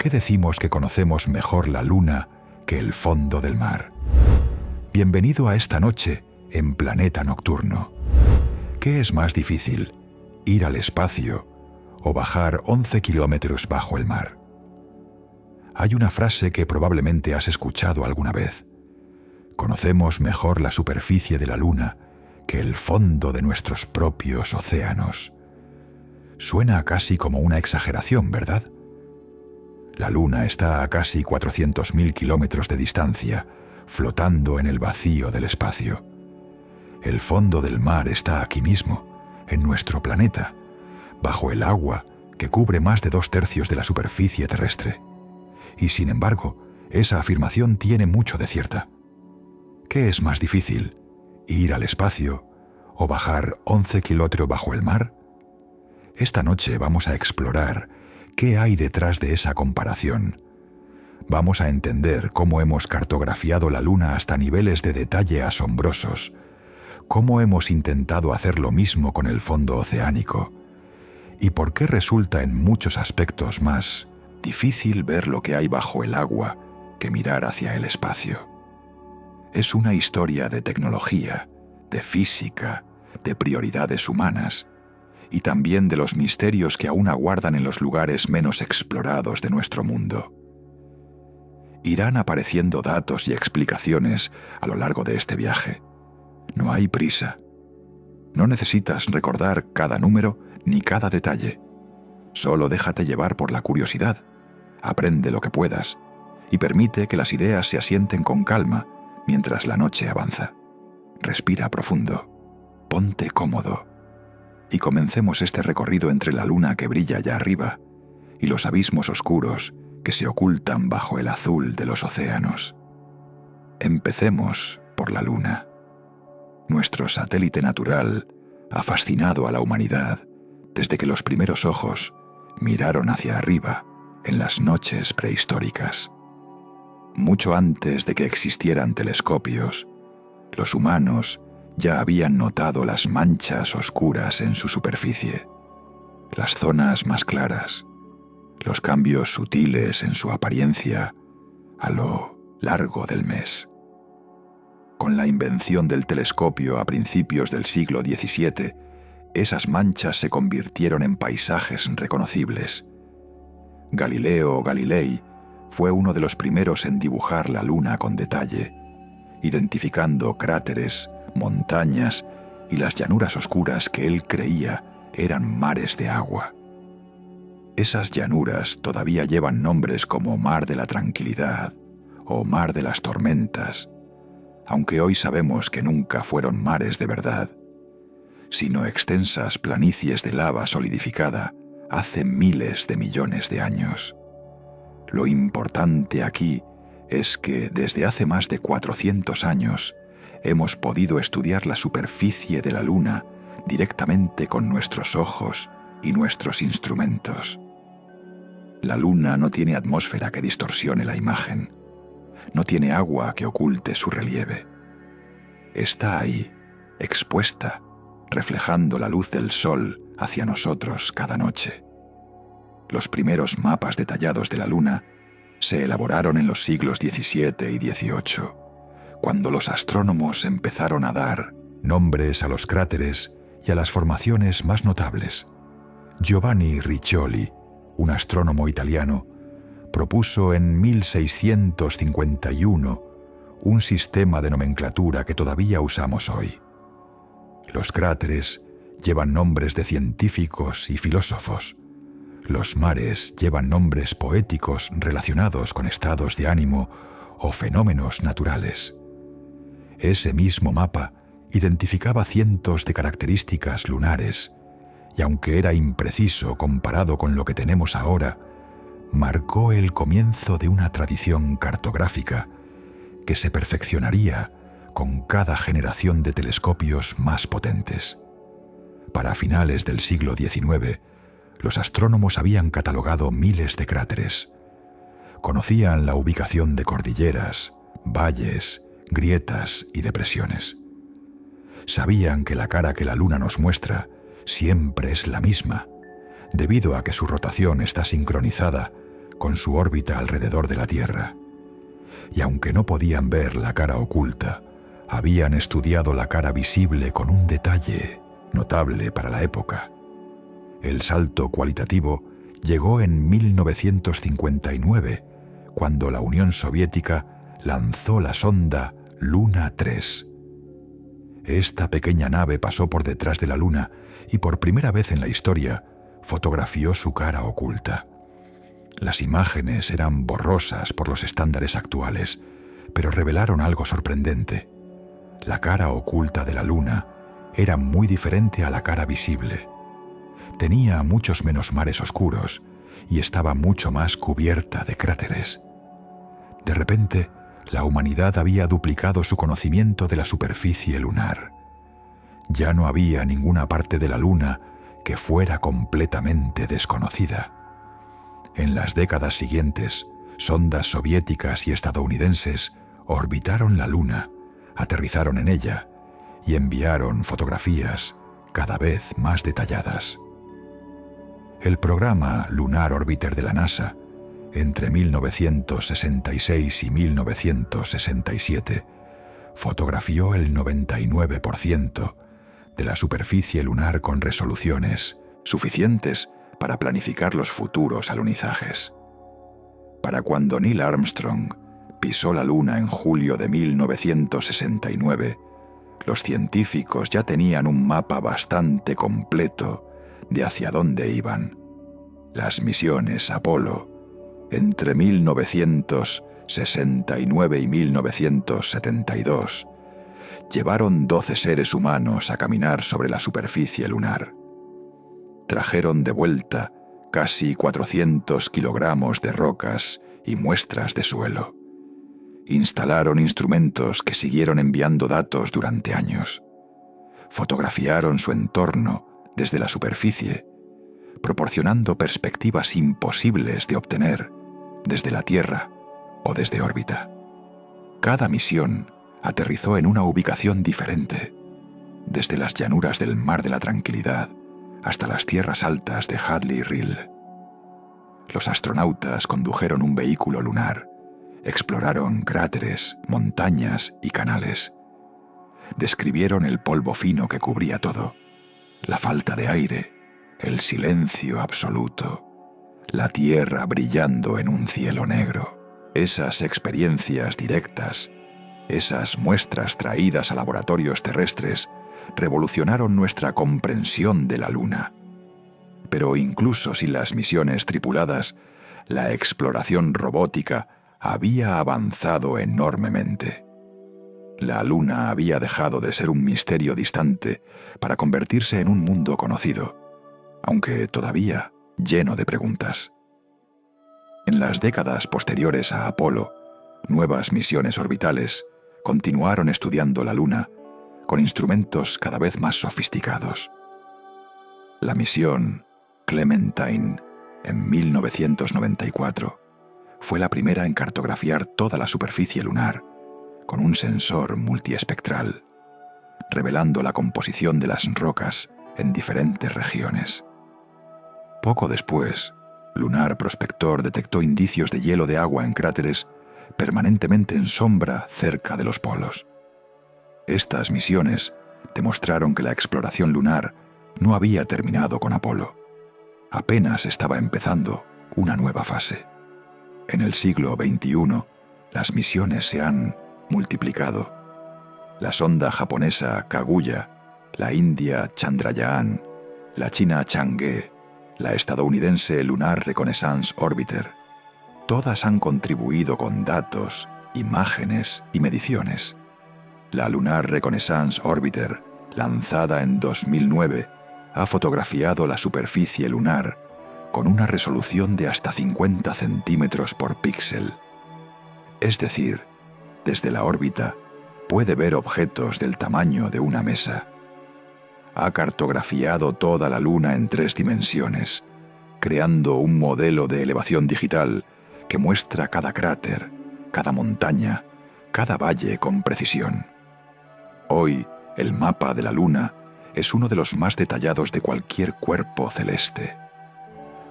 qué decimos que conocemos mejor la luna que el fondo del mar? Bienvenido a esta noche en Planeta Nocturno. ¿Qué es más difícil, ir al espacio o bajar 11 kilómetros bajo el mar? Hay una frase que probablemente has escuchado alguna vez. Conocemos mejor la superficie de la luna que el fondo de nuestros propios océanos. Suena casi como una exageración, ¿verdad? La luna está a casi 400.000 kilómetros de distancia, flotando en el vacío del espacio. El fondo del mar está aquí mismo, en nuestro planeta, bajo el agua que cubre más de 2/3 de la superficie terrestre. Y sin embargo, esa afirmación tiene mucho de cierta. ¿Qué es más difícil, ir al espacio o bajar 11 kilómetros bajo el mar? Esta noche vamos a explorar qué hay detrás de esa comparación. Vamos a entender cómo hemos cartografiado la luna hasta niveles de detalle asombrosos, cómo hemos intentado hacer lo mismo con el fondo oceánico, y por qué resulta en muchos aspectos más difícil ver lo que hay bajo el agua que mirar hacia el espacio. Es una historia de tecnología, de física, de prioridades humanas, y también de los misterios que aún aguardan en los lugares menos explorados de nuestro mundo. Irán apareciendo datos y explicaciones a lo largo de este viaje. No hay prisa. No necesitas recordar cada número ni cada detalle. Solo déjate llevar por la curiosidad, aprende lo que puedas y permite que las ideas se asienten con calma mientras la noche avanza. Respira profundo, ponte cómodo y comencemos este recorrido entre la luna que brilla allá arriba y los abismos oscuros que se ocultan bajo el azul de los océanos. Empecemos por la luna. Nuestro satélite natural ha fascinado a la humanidad desde que los primeros ojos miraron hacia arriba en las noches prehistóricas. Mucho antes de que existieran telescopios, los humanos ya habían notado las manchas oscuras en su superficie, las zonas más claras, los cambios sutiles en su apariencia a lo largo del mes. Con la invención del telescopio a principios del siglo XVII, esas manchas se convirtieron en paisajes reconocibles. Galileo Galilei fue uno de los primeros en dibujar la luna con detalle, identificando cráteres, montañas y las llanuras oscuras que él creía eran mares de agua. Esas llanuras todavía llevan nombres como Mar de la Tranquilidad o Mar de las Tormentas, aunque hoy sabemos que nunca fueron mares de verdad, sino extensas planicies de lava solidificada hace miles de millones de años. Lo importante aquí es que desde hace más de 400 años hemos podido estudiar la superficie de la luna directamente con nuestros ojos y nuestros instrumentos. La luna no tiene atmósfera que distorsione la imagen, no tiene agua que oculte su relieve. Está ahí, expuesta, reflejando la luz del sol hacia nosotros cada noche. Los primeros mapas detallados de la luna se elaboraron en los siglos XVII y XVIII, cuando los astrónomos empezaron a dar nombres a los cráteres y a las formaciones más notables. Giovanni Riccioli, un astrónomo italiano, propuso en 1651 un sistema de nomenclatura que todavía usamos hoy. Los cráteres llevan nombres de científicos y filósofos. Los mares llevan nombres poéticos relacionados con estados de ánimo o fenómenos naturales. Ese mismo mapa identificaba cientos de características lunares, y aunque era impreciso comparado con lo que tenemos ahora, marcó el comienzo de una tradición cartográfica que se perfeccionaría con cada generación de telescopios más potentes. Para finales del siglo XIX, los astrónomos habían catalogado miles de cráteres. Conocían la ubicación de cordilleras, valles, grietas y depresiones. Sabían que la cara que la luna nos muestra siempre es la misma, debido a que su rotación está sincronizada con su órbita alrededor de la Tierra. Y aunque no podían ver la cara oculta, habían estudiado la cara visible con un detalle notable para la época. El salto cualitativo llegó en 1959, cuando la Unión Soviética lanzó la sonda Luna 3. Esta pequeña nave pasó por detrás de la Luna y por primera vez en la historia fotografió su cara oculta. Las imágenes eran borrosas por los estándares actuales, pero revelaron algo sorprendente. La cara oculta de la Luna era muy diferente a la cara visible. Tenía muchos menos mares oscuros y estaba mucho más cubierta de cráteres. De repente, la humanidad había duplicado su conocimiento de la superficie lunar. Ya no había ninguna parte de la Luna que fuera completamente desconocida. En las décadas siguientes, sondas soviéticas y estadounidenses orbitaron la Luna, aterrizaron en ella y enviaron fotografías cada vez más detalladas. El programa Lunar Orbiter de la NASA, entre 1966 y 1967, fotografió el 99% de la superficie lunar con resoluciones suficientes para planificar los futuros alunizajes. Para cuando Neil Armstrong pisó la Luna en julio de 1969, los científicos ya tenían un mapa bastante completo de hacia dónde iban. Las misiones Apolo, entre 1969 y 1972, llevaron 12 seres humanos a caminar sobre la superficie lunar. Trajeron de vuelta casi 400 kilogramos de rocas y muestras de suelo. Instalaron instrumentos que siguieron enviando datos durante años. Fotografiaron su entorno desde la superficie, proporcionando perspectivas imposibles de obtener desde la Tierra o desde órbita. Cada misión aterrizó en una ubicación diferente, desde las llanuras del Mar de la Tranquilidad hasta las tierras altas de Hadley Rill. Los astronautas condujeron un vehículo lunar, exploraron cráteres, montañas y canales. Describieron el polvo fino que cubría todo, la falta de aire, el silencio absoluto, la Tierra brillando en un cielo negro. Esas experiencias directas, esas muestras traídas a laboratorios terrestres, revolucionaron nuestra comprensión de la Luna. Pero incluso sin las misiones tripuladas, la exploración robótica había avanzado enormemente. La Luna había dejado de ser un misterio distante para convertirse en un mundo conocido, aunque todavía lleno de preguntas. En las décadas posteriores a Apolo, nuevas misiones orbitales continuaron estudiando la Luna con instrumentos cada vez más sofisticados. La misión Clementine, en 1994, fue la primera en cartografiar toda la superficie lunar con un sensor multiespectral, revelando la composición de las rocas en diferentes regiones. Poco después, Lunar Prospector detectó indicios de hielo de agua en cráteres permanentemente en sombra cerca de los polos. Estas misiones demostraron que la exploración lunar no había terminado con Apolo. Apenas estaba empezando una nueva fase. En el siglo XXI, las misiones se han multiplicado. La sonda japonesa Kaguya, la india Chandrayaan, la china Chang'e, la estadounidense Lunar Reconnaissance Orbiter, todas han contribuido con datos, imágenes y mediciones. La Lunar Reconnaissance Orbiter, lanzada en 2009, ha fotografiado la superficie lunar con una resolución de hasta 50 centímetros por píxel. Es decir, desde la órbita puede ver objetos del tamaño de una mesa. Ha cartografiado toda la Luna en 3 dimensiones, creando un modelo de elevación digital que muestra cada cráter, cada montaña, cada valle con precisión. Hoy, el mapa de la Luna es uno de los más detallados de cualquier cuerpo celeste.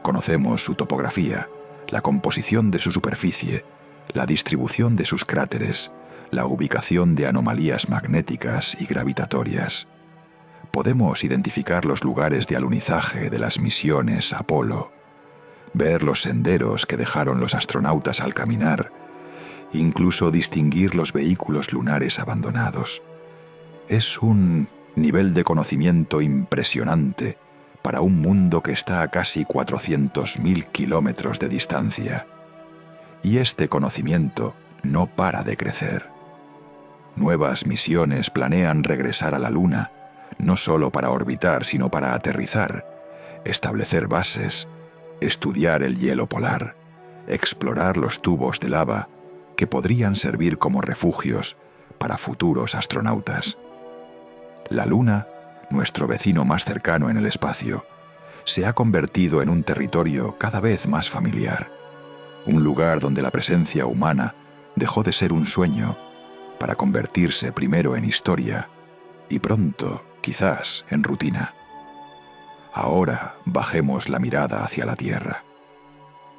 Conocemos su topografía, la composición de su superficie, la distribución de sus cráteres, la ubicación de anomalías magnéticas y gravitatorias. Podemos identificar los lugares de alunizaje de las misiones Apolo, ver los senderos que dejaron los astronautas al caminar, incluso distinguir los vehículos lunares abandonados. Es un nivel de conocimiento impresionante para un mundo que está a casi 400.000 kilómetros de distancia. Y este conocimiento no para de crecer. Nuevas misiones planean regresar a la Luna, no solo para orbitar, sino para aterrizar, establecer bases, estudiar el hielo polar, explorar los tubos de lava que podrían servir como refugios para futuros astronautas. La Luna, nuestro vecino más cercano en el espacio, se ha convertido en un territorio cada vez más familiar, un lugar donde la presencia humana dejó de ser un sueño para convertirse primero en historia y pronto, quizás, en rutina. Ahora bajemos la mirada hacia la Tierra.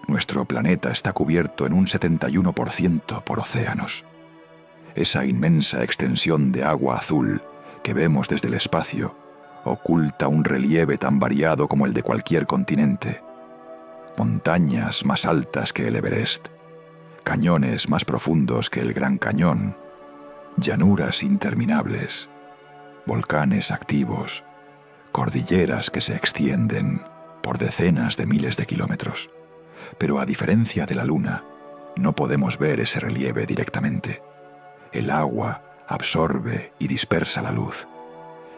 Nuestro planeta está cubierto en un 71% por océanos. Esa inmensa extensión de agua azul que vemos desde el espacio oculta un relieve tan variado como el de cualquier continente. Montañas más altas que el Everest, cañones más profundos que el Gran Cañón, llanuras interminables, volcanes activos, cordilleras que se extienden por decenas de miles de kilómetros. Pero a diferencia de la Luna, no podemos ver ese relieve directamente. El agua absorbe y dispersa la luz.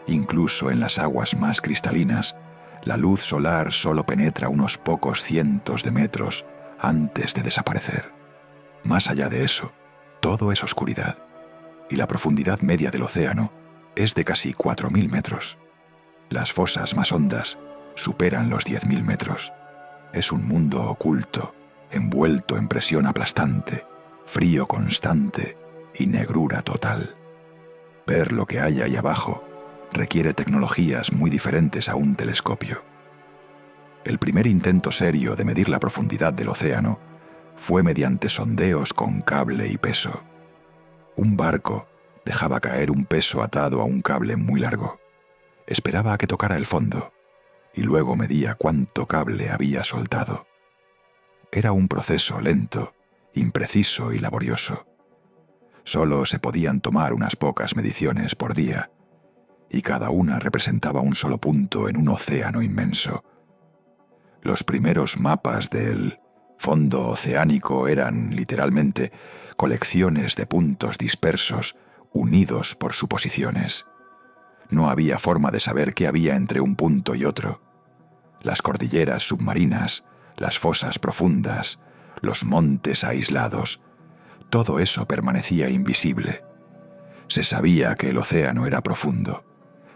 Incluso en las aguas más cristalinas, la luz solar solo penetra unos pocos cientos de metros antes de desaparecer. Más allá de eso, todo es oscuridad, y la profundidad media del océano es de casi 4.000 metros. Las fosas más hondas superan los 10.000 metros. Es un mundo oculto, envuelto en presión aplastante, frío constante y negrura total. Ver lo que hay ahí abajo requiere tecnologías muy diferentes a un telescopio. El primer intento serio de medir la profundidad del océano fue mediante sondeos con cable y peso. Un barco dejaba caer un peso atado a un cable muy largo. Esperaba a que tocara el fondo y luego medía cuánto cable había soltado. Era un proceso lento, impreciso y laborioso. Solo se podían tomar unas pocas mediciones por día, y cada una representaba un solo punto en un océano inmenso. Los primeros mapas del fondo oceánico eran, literalmente, colecciones de puntos dispersos unidos por suposiciones. No había forma de saber qué había entre un punto y otro. Las cordilleras submarinas, las fosas profundas, los montes aislados, todo eso permanecía invisible. Se sabía que el océano era profundo,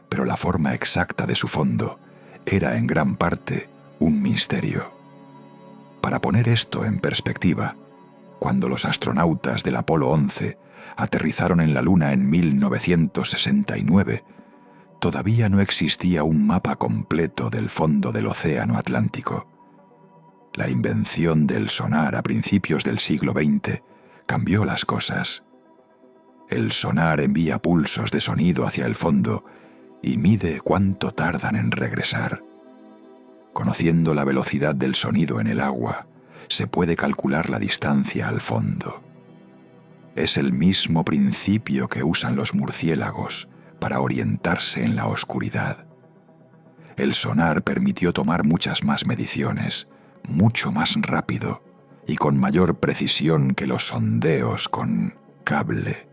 pero la forma exacta de su fondo era en gran parte un misterio. Para poner esto en perspectiva, cuando los astronautas del Apolo 11 aterrizaron en la Luna en 1969, todavía no existía un mapa completo del fondo del océano Atlántico. La invención del sonar a principios del siglo XX cambió las cosas. El sonar envía pulsos de sonido hacia el fondo y mide cuánto tardan en regresar. Conociendo la velocidad del sonido en el agua, se puede calcular la distancia al fondo. Es el mismo principio que usan los murciélagos para orientarse en la oscuridad. El sonar permitió tomar muchas más mediciones, mucho más rápido y con mayor precisión que los sondeos con cable.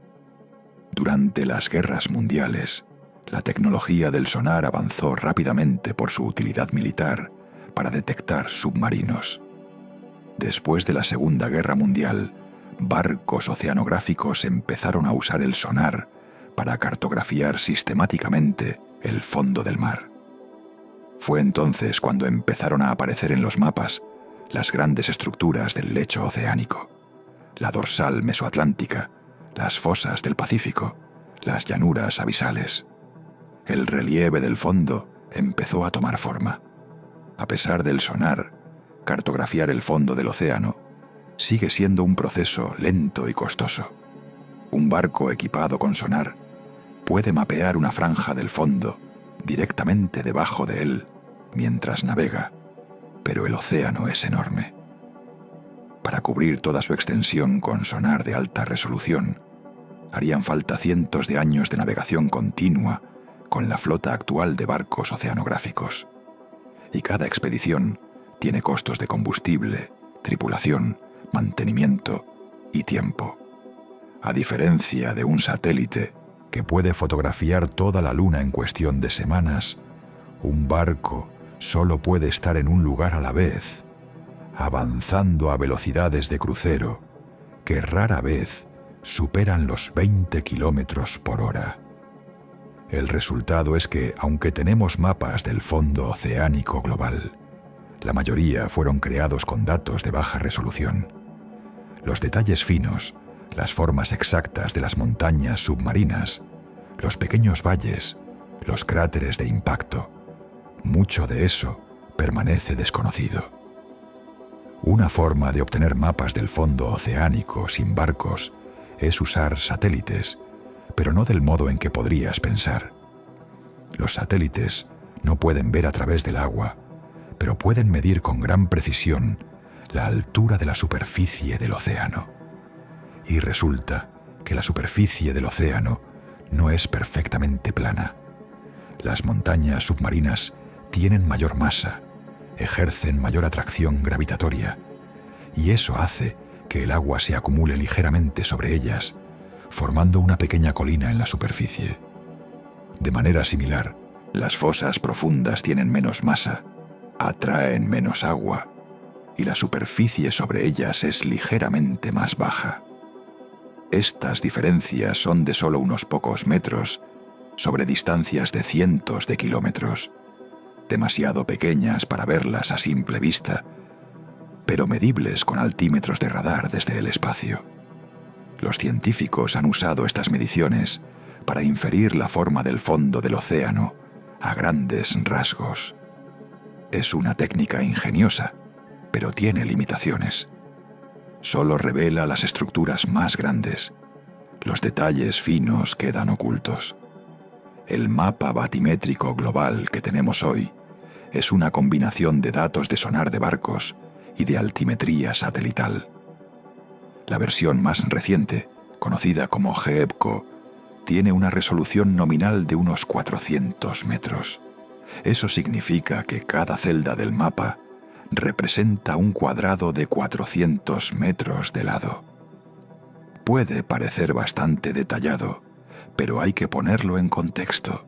Durante las guerras mundiales, la tecnología del sonar avanzó rápidamente por su utilidad militar para detectar submarinos. Después de la Segunda Guerra Mundial, barcos oceanográficos empezaron a usar el sonar para cartografiar sistemáticamente el fondo del mar. Fue entonces cuando empezaron a aparecer en los mapas las grandes estructuras del lecho oceánico, la dorsal mesoatlántica, las fosas del Pacífico, las llanuras abisales. El relieve del fondo empezó a tomar forma. A pesar del sonar, cartografiar el fondo del océano sigue siendo un proceso lento y costoso. Un barco equipado con sonar puede mapear una franja del fondo directamente debajo de él mientras navega, pero el océano es enorme. Para cubrir toda su extensión con sonar de alta resolución, harían falta cientos de años de navegación continua con la flota actual de barcos oceanográficos. Y cada expedición tiene costos de combustible, tripulación, mantenimiento y tiempo. A diferencia de un satélite que puede fotografiar toda la Luna en cuestión de semanas, un barco solo puede estar en un lugar a la vez, avanzando a velocidades de crucero que rara vez superan los 20 kilómetros por hora. El resultado es que, aunque tenemos mapas del fondo oceánico global, la mayoría fueron creados con datos de baja resolución. Los detalles finos, las formas exactas de las montañas submarinas, los pequeños valles, los cráteres de impacto, mucho de eso permanece desconocido. Una forma de obtener mapas del fondo oceánico sin barcos es usar satélites, pero no del modo en que podrías pensar. Los satélites no pueden ver a través del agua, pero pueden medir con gran precisión la altura de la superficie del océano. Y resulta que la superficie del océano no es perfectamente plana. Las montañas submarinas tienen mayor masa, ejercen mayor atracción gravitatoria, y eso hace que el agua se acumule ligeramente sobre ellas, formando una pequeña colina en la superficie. De manera similar, las fosas profundas tienen menos masa, atraen menos agua, y la superficie sobre ellas es ligeramente más baja. Estas diferencias son de solo unos pocos metros, sobre distancias de cientos de kilómetros, demasiado pequeñas para verlas a simple vista, pero medibles con altímetros de radar desde el espacio. Los científicos han usado estas mediciones para inferir la forma del fondo del océano a grandes rasgos. Es una técnica ingeniosa, pero tiene limitaciones. Solo revela las estructuras más grandes. Los detalles finos quedan ocultos. El mapa batimétrico global que tenemos hoy es una combinación de datos de sonar de barcos y de altimetría satelital. La versión más reciente, conocida como GEPCO, tiene una resolución nominal de unos 400 metros. Eso significa que cada celda del mapa representa un cuadrado de 400 metros de lado. Puede parecer bastante detallado, pero hay que ponerlo en contexto.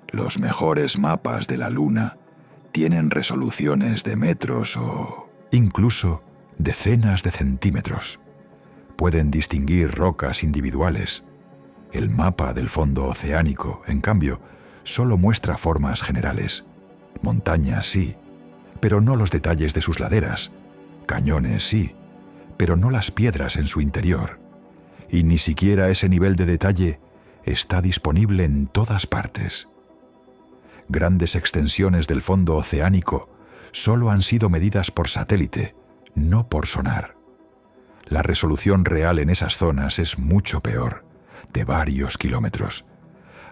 Los mejores mapas de la Luna tienen resoluciones de metros o incluso decenas de centímetros. Pueden distinguir rocas individuales. El mapa del fondo oceánico, en cambio, solo muestra formas generales. Montañas sí, pero no los detalles de sus laderas. Cañones sí, pero no las piedras en su interior. Y ni siquiera ese nivel de detalle está disponible en todas partes. Grandes extensiones del fondo oceánico solo han sido medidas por satélite, no por sonar. La resolución real en esas zonas es mucho peor, de varios kilómetros.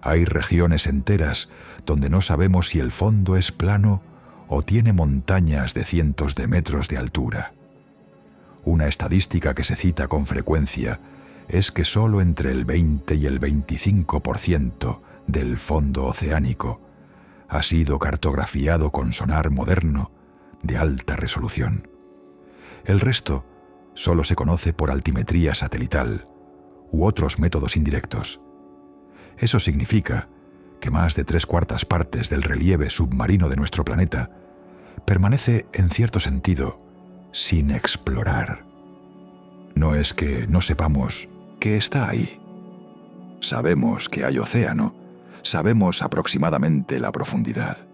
Hay regiones enteras donde no sabemos si el fondo es plano o tiene montañas de cientos de metros de altura. Una estadística que se cita con frecuencia es que solo entre el 20 y el 25% del fondo oceánico ha sido cartografiado con sonar moderno de alta resolución. El resto solo se conoce por altimetría satelital u otros métodos indirectos. Eso significa que más de 3/4 partes del relieve submarino de nuestro planeta permanece, en cierto sentido, sin explorar. No es que no sepamos que está ahí. Sabemos que hay océano, sabemos aproximadamente la profundidad,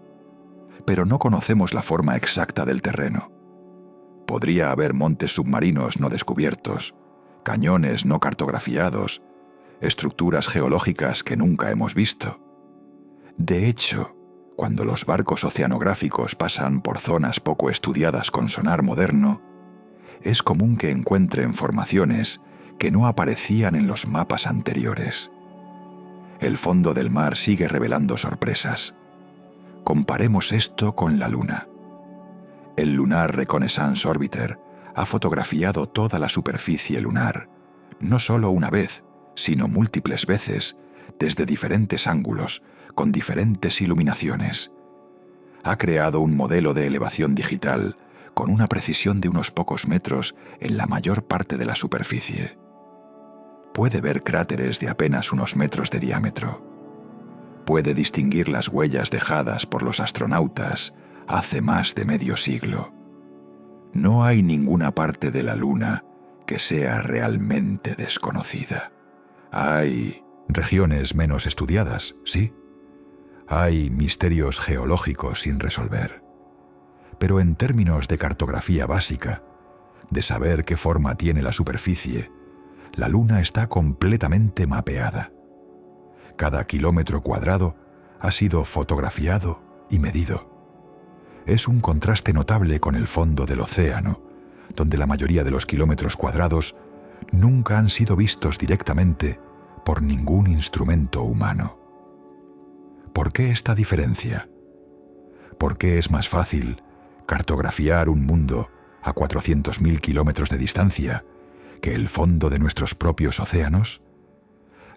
pero no conocemos la forma exacta del terreno. Podría haber montes submarinos no descubiertos, cañones no cartografiados, estructuras geológicas que nunca hemos visto. De hecho, cuando los barcos oceanográficos pasan por zonas poco estudiadas con sonar moderno, es común que encuentren formaciones que no aparecían en los mapas anteriores. El fondo del mar sigue revelando sorpresas. Comparemos esto con la Luna. El Lunar Reconnaissance Orbiter ha fotografiado toda la superficie lunar, no solo una vez, sino múltiples veces, desde diferentes ángulos, con diferentes iluminaciones. Ha creado un modelo de elevación digital con una precisión de unos pocos metros en la mayor parte de la superficie. Puede ver cráteres de apenas unos metros de diámetro. Puede distinguir las huellas dejadas por los astronautas hace más de medio siglo. No hay ninguna parte de la Luna que sea realmente desconocida. Hay regiones menos estudiadas, sí. Hay misterios geológicos sin resolver. Pero en términos de cartografía básica, de saber qué forma tiene la superficie, la Luna está completamente mapeada. Cada kilómetro cuadrado ha sido fotografiado y medido. Es un contraste notable con el fondo del océano, donde la mayoría de los kilómetros cuadrados nunca han sido vistos directamente por ningún instrumento humano. ¿Por qué esta diferencia? ¿Por qué es más fácil cartografiar un mundo a 400.000 kilómetros de distancia que el fondo de nuestros propios océanos?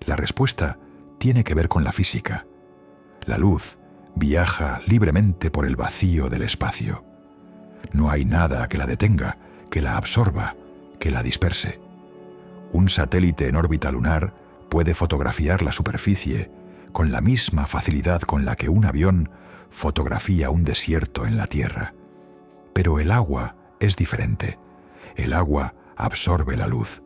La respuesta tiene que ver con la física. La luz viaja libremente por el vacío del espacio. No hay nada que la detenga, que la absorba, que la disperse. Un satélite en órbita lunar puede fotografiar la superficie con la misma facilidad con la que un avión fotografía un desierto en la Tierra. Pero el agua es diferente. El agua absorbe la luz.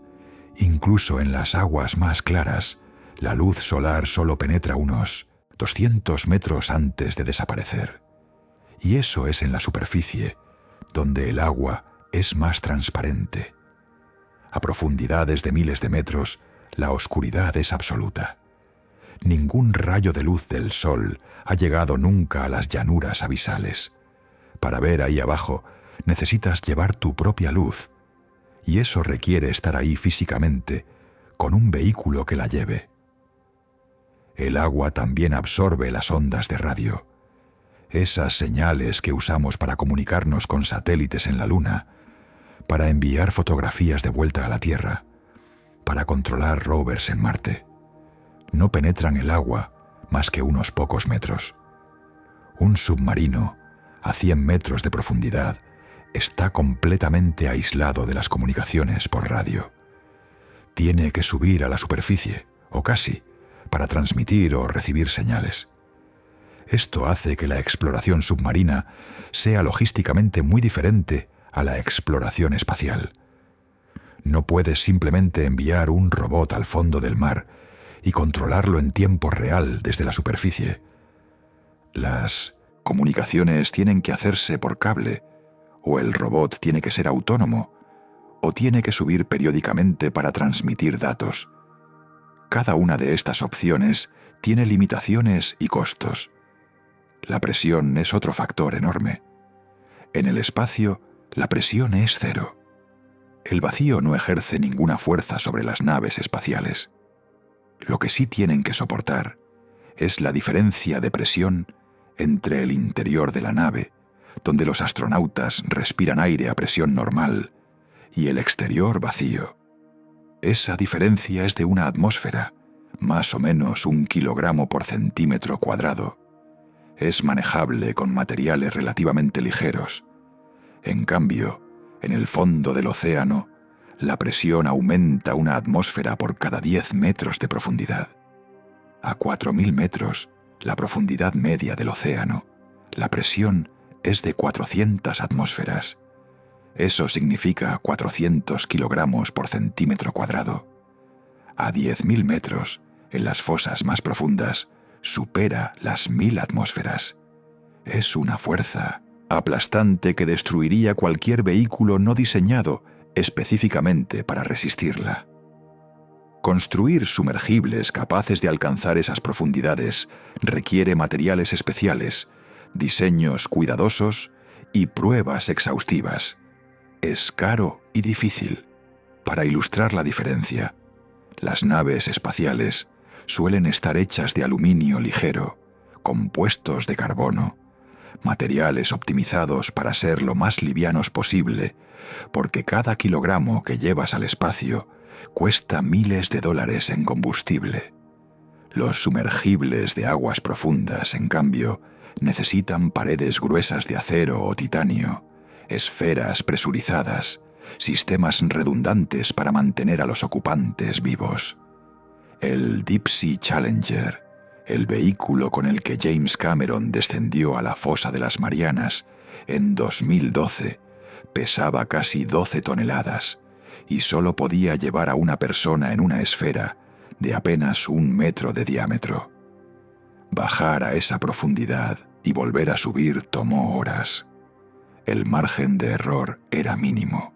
Incluso en las aguas más claras, la luz solar solo penetra unos 200 metros antes de desaparecer. Y eso es en la superficie, donde el agua es más transparente. A profundidades de miles de metros, la oscuridad es absoluta. Ningún rayo de luz del sol ha llegado nunca a las llanuras abisales. Para ver ahí abajo, necesitas llevar tu propia luz, y eso requiere estar ahí físicamente, con un vehículo que la lleve. El agua también absorbe las ondas de radio. Esas señales que usamos para comunicarnos con satélites en la Luna, para enviar fotografías de vuelta a la Tierra, para controlar rovers en Marte. No penetran el agua más que unos pocos metros. Un submarino, a 100 metros de profundidad, está completamente aislado de las comunicaciones por radio. Tiene que subir a la superficie, o casi, para transmitir o recibir señales. Esto hace que la exploración submarina sea logísticamente muy diferente a la exploración espacial. No puedes simplemente enviar un robot al fondo del mar y controlarlo en tiempo real desde la superficie. Las comunicaciones tienen que hacerse por cable, o el robot tiene que ser autónomo, o tiene que subir periódicamente para transmitir datos. Cada una de estas opciones tiene limitaciones y costos. La presión es otro factor enorme. En el espacio, la presión es cero. El vacío no ejerce ninguna fuerza sobre las naves espaciales. Lo que sí tienen que soportar es la diferencia de presión entre el interior de la nave, donde los astronautas respiran aire a presión normal, y el exterior vacío. Esa diferencia es de una atmósfera, más o menos 1 kilogramo por centímetro cuadrado. Es manejable con materiales relativamente ligeros. En cambio, en el fondo del océano, la presión aumenta 1 atmósfera por cada 10 metros de profundidad. A 4.000 metros, la profundidad media del océano, la presión es de 400 atmósferas. Eso significa 400 kilogramos por centímetro cuadrado. A 10.000 metros, en las fosas más profundas, supera las 1.000 atmósferas. Es una fuerza aplastante que destruiría cualquier vehículo no diseñado específicamente para resistirla. Construir sumergibles capaces de alcanzar esas profundidades requiere materiales especiales diseños cuidadosos y pruebas exhaustivas. Es caro y difícil. Para ilustrar la diferencia, las naves espaciales suelen estar hechas de aluminio ligero, compuestos de carbono, materiales optimizados para ser lo más livianos posible, porque cada kilogramo que llevas al espacio cuesta miles de dólares en combustible. Los sumergibles de aguas profundas, en cambio, necesitan paredes gruesas de acero o titanio, esferas presurizadas, sistemas redundantes para mantener a los ocupantes vivos. El Deep Sea Challenger, el vehículo con el que James Cameron descendió a la fosa de las Marianas en 2012, pesaba casi 12 toneladas y solo podía llevar a una persona en una esfera de apenas 1 metro de diámetro. Bajar a esa profundidad y volver a subir tomó horas. El margen de error era mínimo.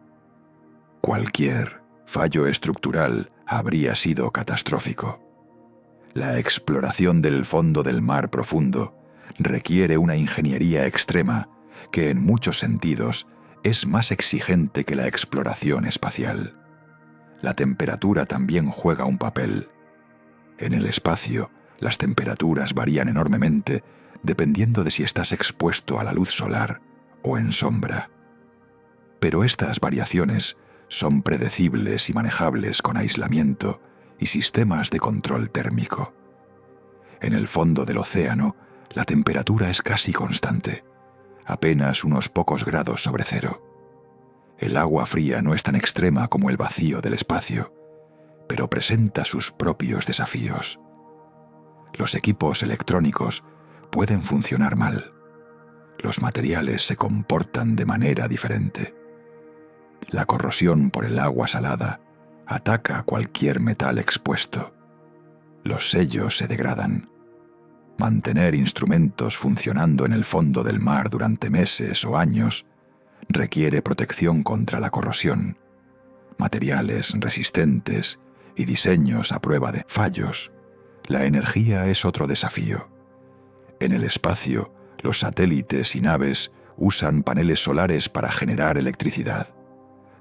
Cualquier fallo estructural habría sido catastrófico. La exploración del fondo del mar profundo requiere una ingeniería extrema que en muchos sentidos es más exigente que la exploración espacial. La temperatura también juega un papel. En el espacio, las temperaturas varían enormemente dependiendo de si estás expuesto a la luz solar o en sombra. Pero estas variaciones son predecibles y manejables con aislamiento y sistemas de control térmico. En el fondo del océano, la temperatura es casi constante, apenas unos pocos grados sobre cero. El agua fría no es tan extrema como el vacío del espacio, pero presenta sus propios desafíos. Los equipos electrónicos pueden funcionar mal. Los materiales se comportan de manera diferente. La corrosión por el agua salada ataca cualquier metal expuesto. Los sellos se degradan. Mantener instrumentos funcionando en el fondo del mar durante meses o años requiere protección contra la corrosión, materiales resistentes y diseños a prueba de fallos. La energía es otro desafío. En el espacio, los satélites y naves usan paneles solares para generar electricidad.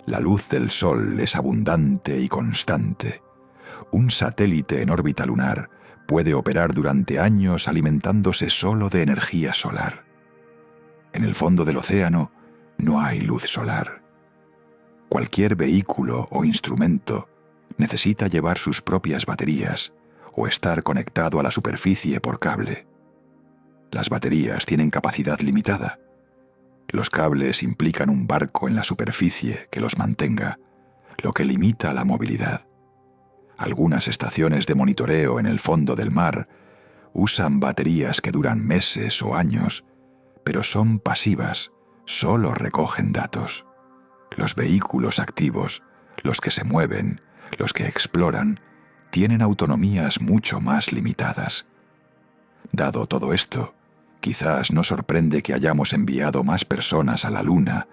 La luz del sol es abundante y constante. Un satélite en órbita lunar puede operar durante años alimentándose solo de energía solar. En el fondo del océano no hay luz solar. Cualquier vehículo o instrumento necesita llevar sus propias baterías o estar conectado a la superficie por cable. Las baterías tienen capacidad limitada. Los cables implican un barco en la superficie que los mantenga, lo que limita la movilidad. Algunas estaciones de monitoreo en el fondo del mar usan baterías que duran meses o años, pero son pasivas, solo recogen datos. Los vehículos activos, los que se mueven, los que exploran, tienen autonomías mucho más limitadas. Dado todo esto, quizás no sorprende que hayamos enviado más personas a la Luna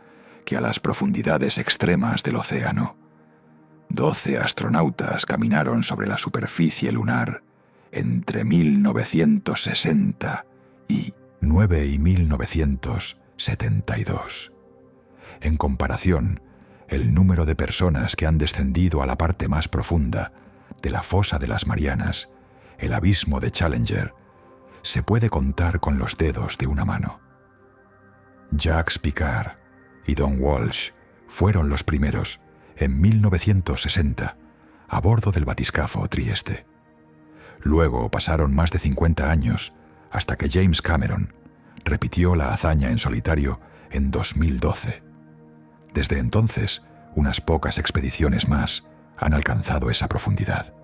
que a las profundidades extremas del océano. 12 astronautas caminaron sobre la superficie lunar entre 1960 y 1972. En comparación, el número de personas que han descendido a la parte más profunda de la fosa de las Marianas, el abismo de Challenger, se puede contar con los dedos de una mano. Jacques Piccard y Don Walsh fueron los primeros, en 1960, a bordo del batiscafo Trieste. Luego pasaron más de 50 años hasta que James Cameron repitió la hazaña en solitario en 2012. Desde entonces, unas pocas expediciones más han alcanzado esa profundidad.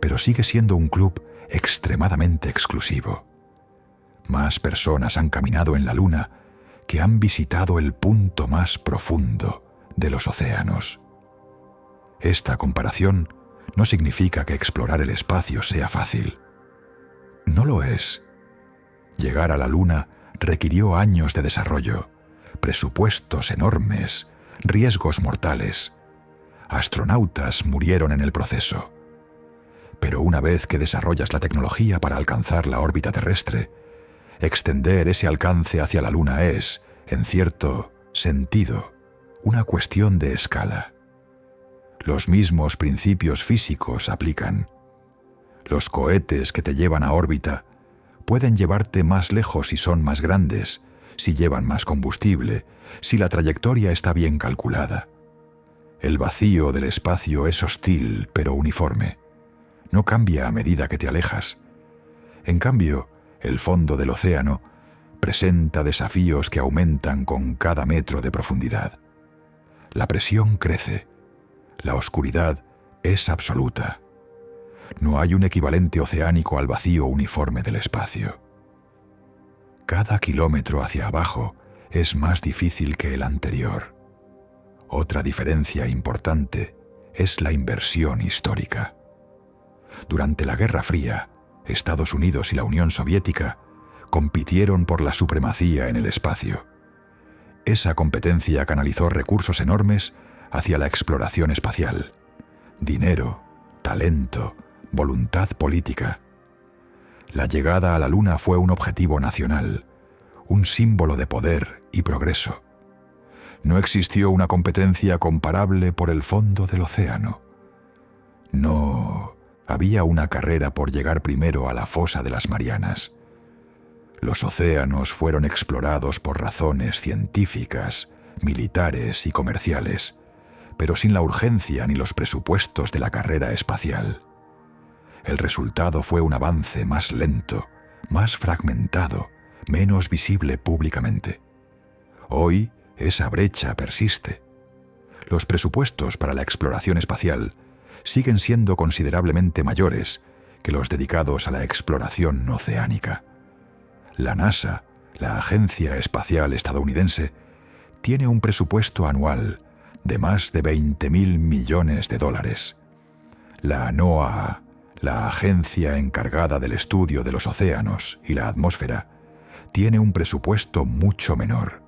Pero sigue siendo un club extremadamente exclusivo. Más personas han caminado en la Luna que han visitado el punto más profundo de los océanos. Esta comparación no significa que explorar el espacio sea fácil. No lo es. Llegar a la Luna requirió años de desarrollo, presupuestos enormes, riesgos mortales. Astronautas murieron en el proceso. Pero una vez que desarrollas la tecnología para alcanzar la órbita terrestre, Extender ese alcance hacia la Luna es, en cierto sentido, una cuestión de escala. Los mismos principios físicos aplican. Los cohetes que te llevan a órbita pueden llevarte más lejos si son más grandes, si llevan más combustible, si la trayectoria está bien calculada. El vacío del espacio es hostil pero uniforme. No cambia a medida que te alejas. En cambio, el fondo del océano presenta desafíos que aumentan con cada metro de profundidad. La presión crece. La oscuridad es absoluta. No hay un equivalente oceánico al vacío uniforme del espacio. Cada kilómetro hacia abajo es más difícil que el anterior. Otra diferencia importante es la inversión histórica. Durante la Guerra Fría, Estados Unidos y la Unión Soviética compitieron por la supremacía en el espacio. Esa competencia canalizó recursos enormes hacia la exploración espacial. Dinero, talento, voluntad política. La llegada a la Luna fue un objetivo nacional, un símbolo de poder y progreso. No existió una competencia comparable por el fondo del océano. No había una carrera por llegar primero a la fosa de las Marianas. Los océanos fueron explorados por razones científicas, militares y comerciales, pero sin la urgencia ni los presupuestos de la carrera espacial. El resultado fue un avance más lento, más fragmentado, menos visible públicamente. Hoy esa brecha persiste. Los presupuestos para la exploración espacial siguen siendo considerablemente mayores que los dedicados a la exploración oceánica. La NASA, la Agencia Espacial Estadounidense, tiene un presupuesto anual de más de $20.000 millones. La NOAA, la agencia encargada del estudio de los océanos y la atmósfera, tiene un presupuesto mucho menor,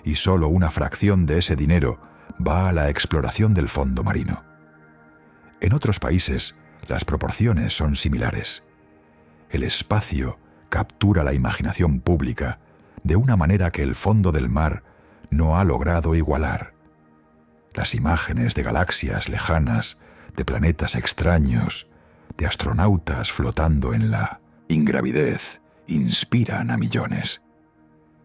y solo una fracción de ese dinero va a la exploración del fondo marino. En otros países, las proporciones son similares. El espacio captura la imaginación pública de una manera que el fondo del mar no ha logrado igualar. Las imágenes de galaxias lejanas, de planetas extraños, de astronautas flotando en la ingravidez, inspiran a millones.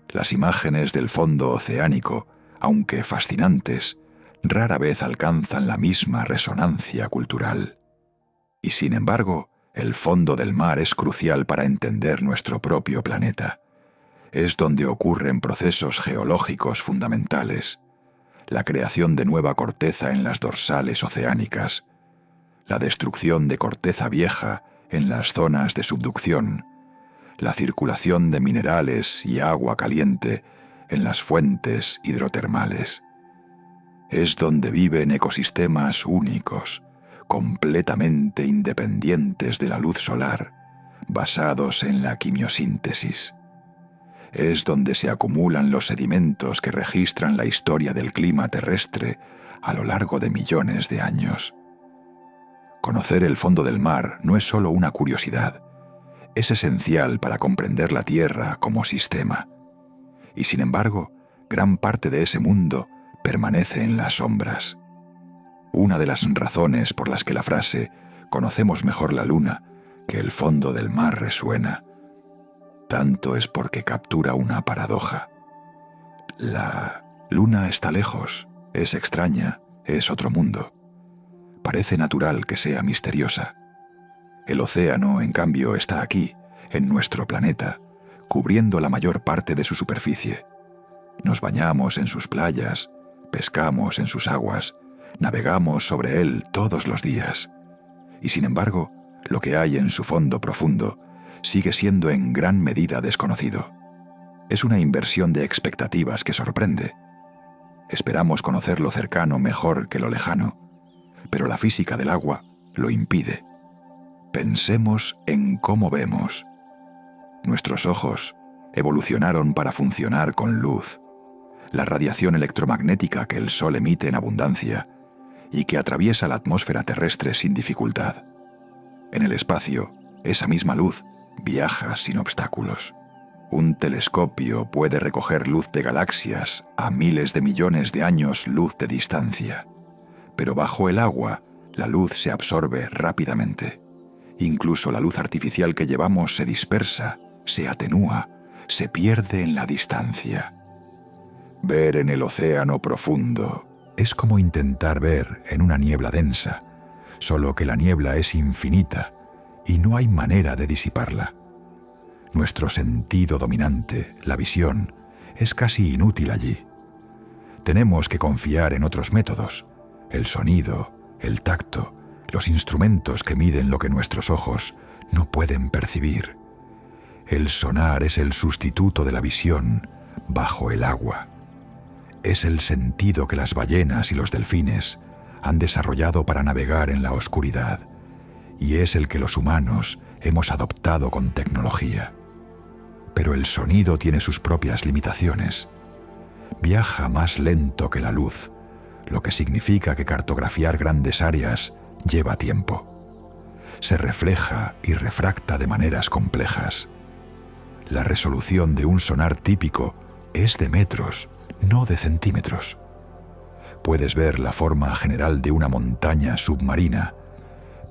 Las imágenes del fondo oceánico, aunque fascinantes, rara vez alcanzan la misma resonancia cultural. Y sin embargo, el fondo del mar es crucial para entender nuestro propio planeta. Es donde ocurren procesos geológicos fundamentales, la creación de nueva corteza en las dorsales oceánicas, la destrucción de corteza vieja en las zonas de subducción, la circulación de minerales y agua caliente en las fuentes hidrotermales. Es donde viven ecosistemas únicos, completamente independientes de la luz solar, basados en la quimiosíntesis. Es donde se acumulan los sedimentos que registran la historia del clima terrestre a lo largo de millones de años. Conocer el fondo del mar no es solo una curiosidad, es esencial para comprender la Tierra como sistema. Y sin embargo, gran parte de ese mundo permanece en las sombras. Una de las razones por las que la frase «conocemos mejor la Luna que el fondo del mar» resuena tanto es porque captura una paradoja. La Luna está lejos, es extraña, es otro mundo. Parece natural que sea misteriosa. El océano, en cambio, está aquí, en nuestro planeta, cubriendo la mayor parte de su superficie. Nos bañamos en sus playas, pescamos en sus aguas, navegamos sobre él todos los días. Y sin embargo, lo que hay en su fondo profundo sigue siendo en gran medida desconocido. Es una inversión de expectativas que sorprende. Esperamos conocer lo cercano mejor que lo lejano, pero la física del agua lo impide. Pensemos en cómo vemos. Nuestros ojos evolucionaron para funcionar con luz, la radiación electromagnética que el Sol emite en abundancia y que atraviesa la atmósfera terrestre sin dificultad. En el espacio, esa misma luz viaja sin obstáculos. Un telescopio puede recoger luz de galaxias a miles de millones de años luz de distancia, pero bajo el agua la luz se absorbe rápidamente. Incluso la luz artificial que llevamos se dispersa, se atenúa, se pierde en la distancia. Ver en el océano profundo es como intentar ver en una niebla densa, solo que la niebla es infinita y no hay manera de disiparla. Nuestro sentido dominante, la visión, es casi inútil allí. Tenemos que confiar en otros métodos, el sonido, el tacto, los instrumentos que miden lo que nuestros ojos no pueden percibir. El sonar es el sustituto de la visión bajo el agua. Es el sentido que las ballenas y los delfines han desarrollado para navegar en la oscuridad, y es el que los humanos hemos adoptado con tecnología. Pero el sonido tiene sus propias limitaciones. Viaja más lento que la luz, lo que significa que cartografiar grandes áreas lleva tiempo. Se refleja y refracta de maneras complejas. La resolución de un sonar típico es de metros, no de centímetros. Puedes ver la forma general de una montaña submarina,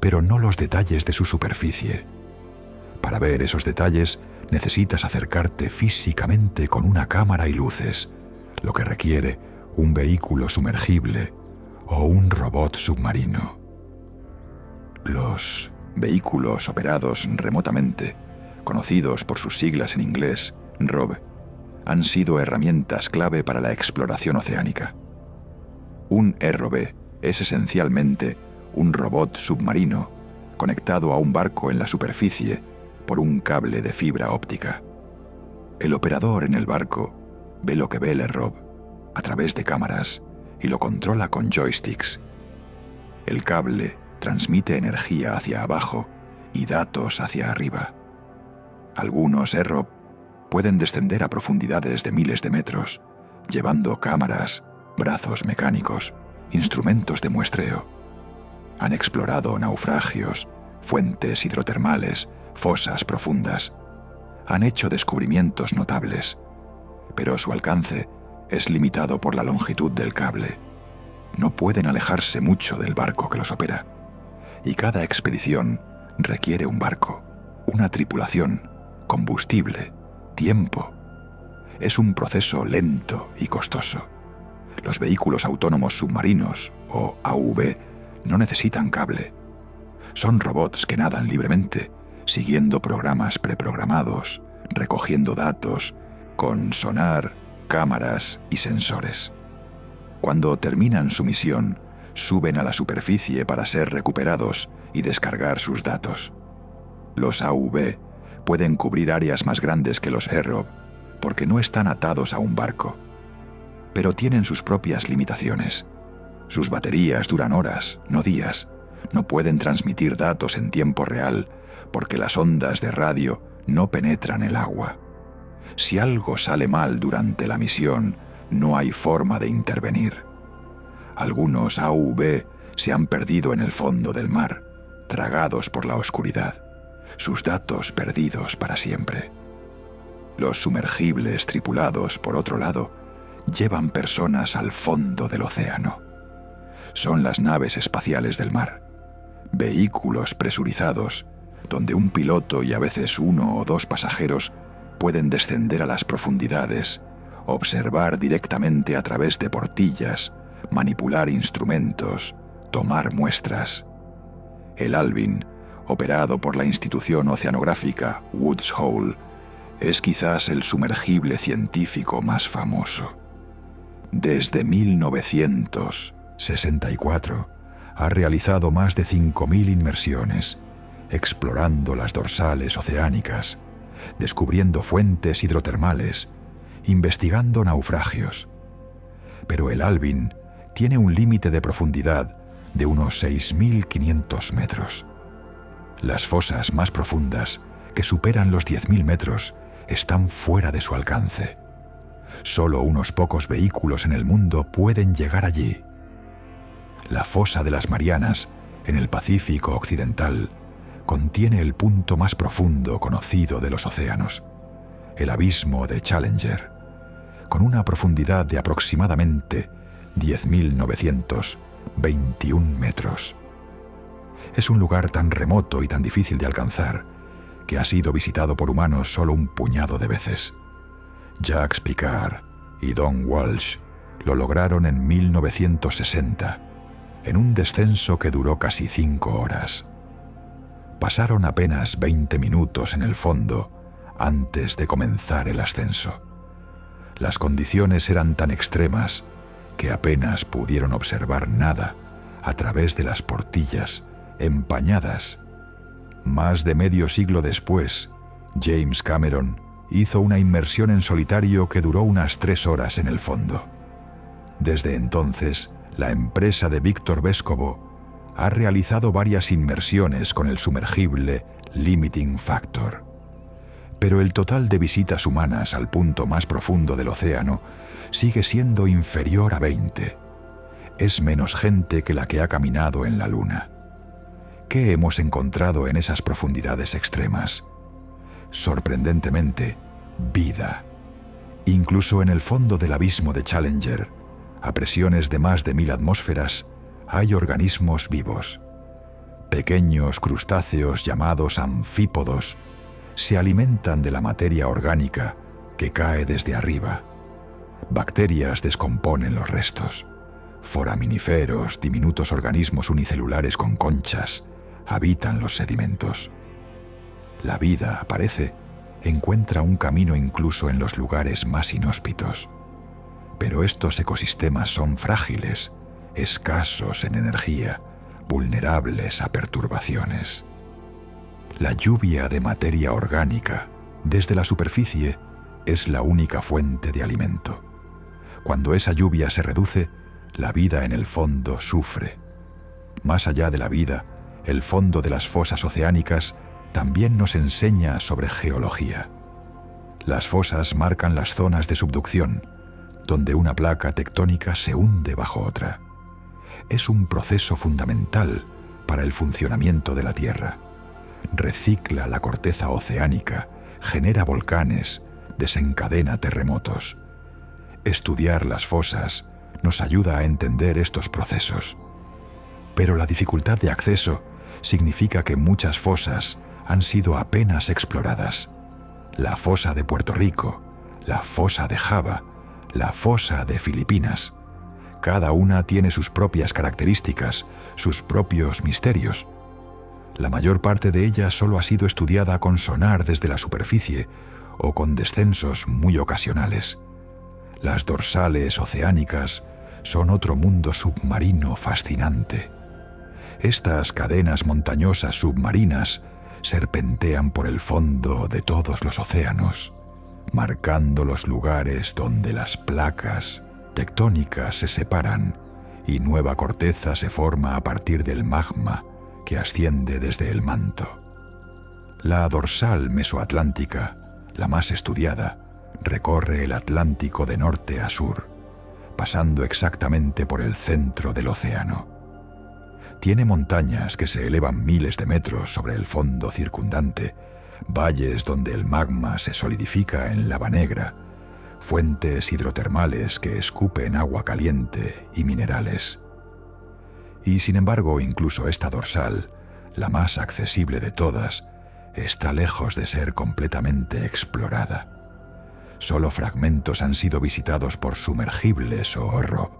pero no los detalles de su superficie. Para ver esos detalles, necesitas acercarte físicamente con una cámara y luces, lo que requiere un vehículo sumergible o un robot submarino. Los vehículos operados remotamente, conocidos por sus siglas en inglés, ROV, han sido herramientas clave para la exploración oceánica. Un ROV es esencialmente un robot submarino conectado a un barco en la superficie por un cable de fibra óptica. El operador en el barco ve lo que ve el ROV a través de cámaras y lo controla con joysticks. El cable transmite energía hacia abajo y datos hacia arriba. Algunos ROV pueden descender a profundidades de miles de metros, llevando cámaras, brazos mecánicos, instrumentos de muestreo. Han explorado naufragios, fuentes hidrotermales, fosas profundas. Han hecho descubrimientos notables, pero su alcance es limitado por la longitud del cable. No pueden alejarse mucho del barco que los opera, y cada expedición requiere un barco, una tripulación, combustible, tiempo. Es un proceso lento y costoso. Los vehículos autónomos submarinos, o AUV, no necesitan cable. Son robots que nadan libremente, siguiendo programas preprogramados, recogiendo datos, con sonar, cámaras y sensores. Cuando terminan su misión, suben a la superficie para ser recuperados y descargar sus datos. Los AUV pueden cubrir áreas más grandes que los ROV porque no están atados a un barco, pero tienen sus propias limitaciones. Sus baterías duran horas, no días. No pueden transmitir datos en tiempo real porque las ondas de radio no penetran el agua. Si algo sale mal durante la misión, no hay forma de intervenir. Algunos AUV se han perdido en el fondo del mar, tragados por la oscuridad, sus datos perdidos para siempre. Los sumergibles tripulados, por otro lado, llevan personas al fondo del océano. Son las naves espaciales del mar, vehículos presurizados, donde un piloto y a veces 1 o 2 pasajeros pueden descender a las profundidades, observar directamente a través de portillas, manipular instrumentos, tomar muestras. El Alvin, operado por la institución oceanográfica Woods Hole, es quizás el sumergible científico más famoso. Desde 1964 ha realizado más de 5.000 inmersiones, explorando las dorsales oceánicas, descubriendo fuentes hidrotermales, investigando naufragios. Pero el Alvin tiene un límite de profundidad de unos 6.500 metros. Las fosas más profundas, que superan los 10.000 metros, están fuera de su alcance. Solo unos pocos vehículos en el mundo pueden llegar allí. La fosa de las Marianas, en el Pacífico Occidental, contiene el punto más profundo conocido de los océanos. el abismo de Challenger, con una profundidad de aproximadamente 10.921 metros. Es un lugar tan remoto y tan difícil de alcanzar que ha sido visitado por humanos solo un puñado de veces. Jacques Piccard y Don Walsh lo lograron en 1960, en un descenso que duró casi 5 horas. Pasaron apenas 20 minutos en el fondo antes de comenzar el ascenso. Las condiciones eran tan extremas que apenas pudieron observar nada a través de las portillas empañadas. Más de medio siglo después, James Cameron hizo una inmersión en solitario que duró unas 3 horas en el fondo. Desde entonces, la empresa de Víctor Vescovo ha realizado varias inmersiones con el sumergible Limiting Factor. Pero el total de visitas humanas al punto más profundo del océano sigue siendo inferior a 20. Es menos gente que la que ha caminado en la Luna. ¿Qué hemos encontrado en esas profundidades extremas? Sorprendentemente, vida. Incluso en el fondo del abismo de Challenger, a presiones de más de 1000 atmósferas, hay organismos vivos. Pequeños crustáceos llamados anfípodos se alimentan de la materia orgánica que cae desde arriba. Bacterias descomponen los restos. Foraminíferos, diminutos organismos unicelulares con conchas, habitan los sedimentos. La vida, parece, encuentra un camino incluso en los lugares más inhóspitos. Pero estos ecosistemas son frágiles, escasos en energía, vulnerables a perturbaciones. La lluvia de materia orgánica desde la superficie es la única fuente de alimento. Cuando esa lluvia se reduce, la vida en el fondo sufre. Más allá de la vida, el fondo de las fosas oceánicas también nos enseña sobre geología. Las fosas marcan las zonas de subducción, donde una placa tectónica se hunde bajo otra. Es un proceso fundamental para el funcionamiento de la Tierra. Recicla la corteza oceánica, genera volcanes, desencadena terremotos. Estudiar las fosas nos ayuda a entender estos procesos. Pero la dificultad de acceso significa que muchas fosas han sido apenas exploradas. La fosa de Puerto Rico, la fosa de Java, la fosa de Filipinas. Cada una tiene sus propias características, sus propios misterios. La mayor parte de ellas solo ha sido estudiada con sonar desde la superficie o con descensos muy ocasionales. Las dorsales oceánicas son otro mundo submarino fascinante. Estas cadenas montañosas submarinas serpentean por el fondo de todos los océanos, marcando los lugares donde las placas tectónicas se separan y nueva corteza se forma a partir del magma que asciende desde el manto. La dorsal mesoatlántica, la más estudiada, recorre el Atlántico de norte a sur, pasando exactamente por el centro del océano. Tiene montañas que se elevan miles de metros sobre el fondo circundante, valles donde el magma se solidifica en lava negra, fuentes hidrotermales que escupen agua caliente y minerales. Y sin embargo, incluso esta dorsal, la más accesible de todas, está lejos de ser completamente explorada. Solo fragmentos han sido visitados por sumergibles o ROV.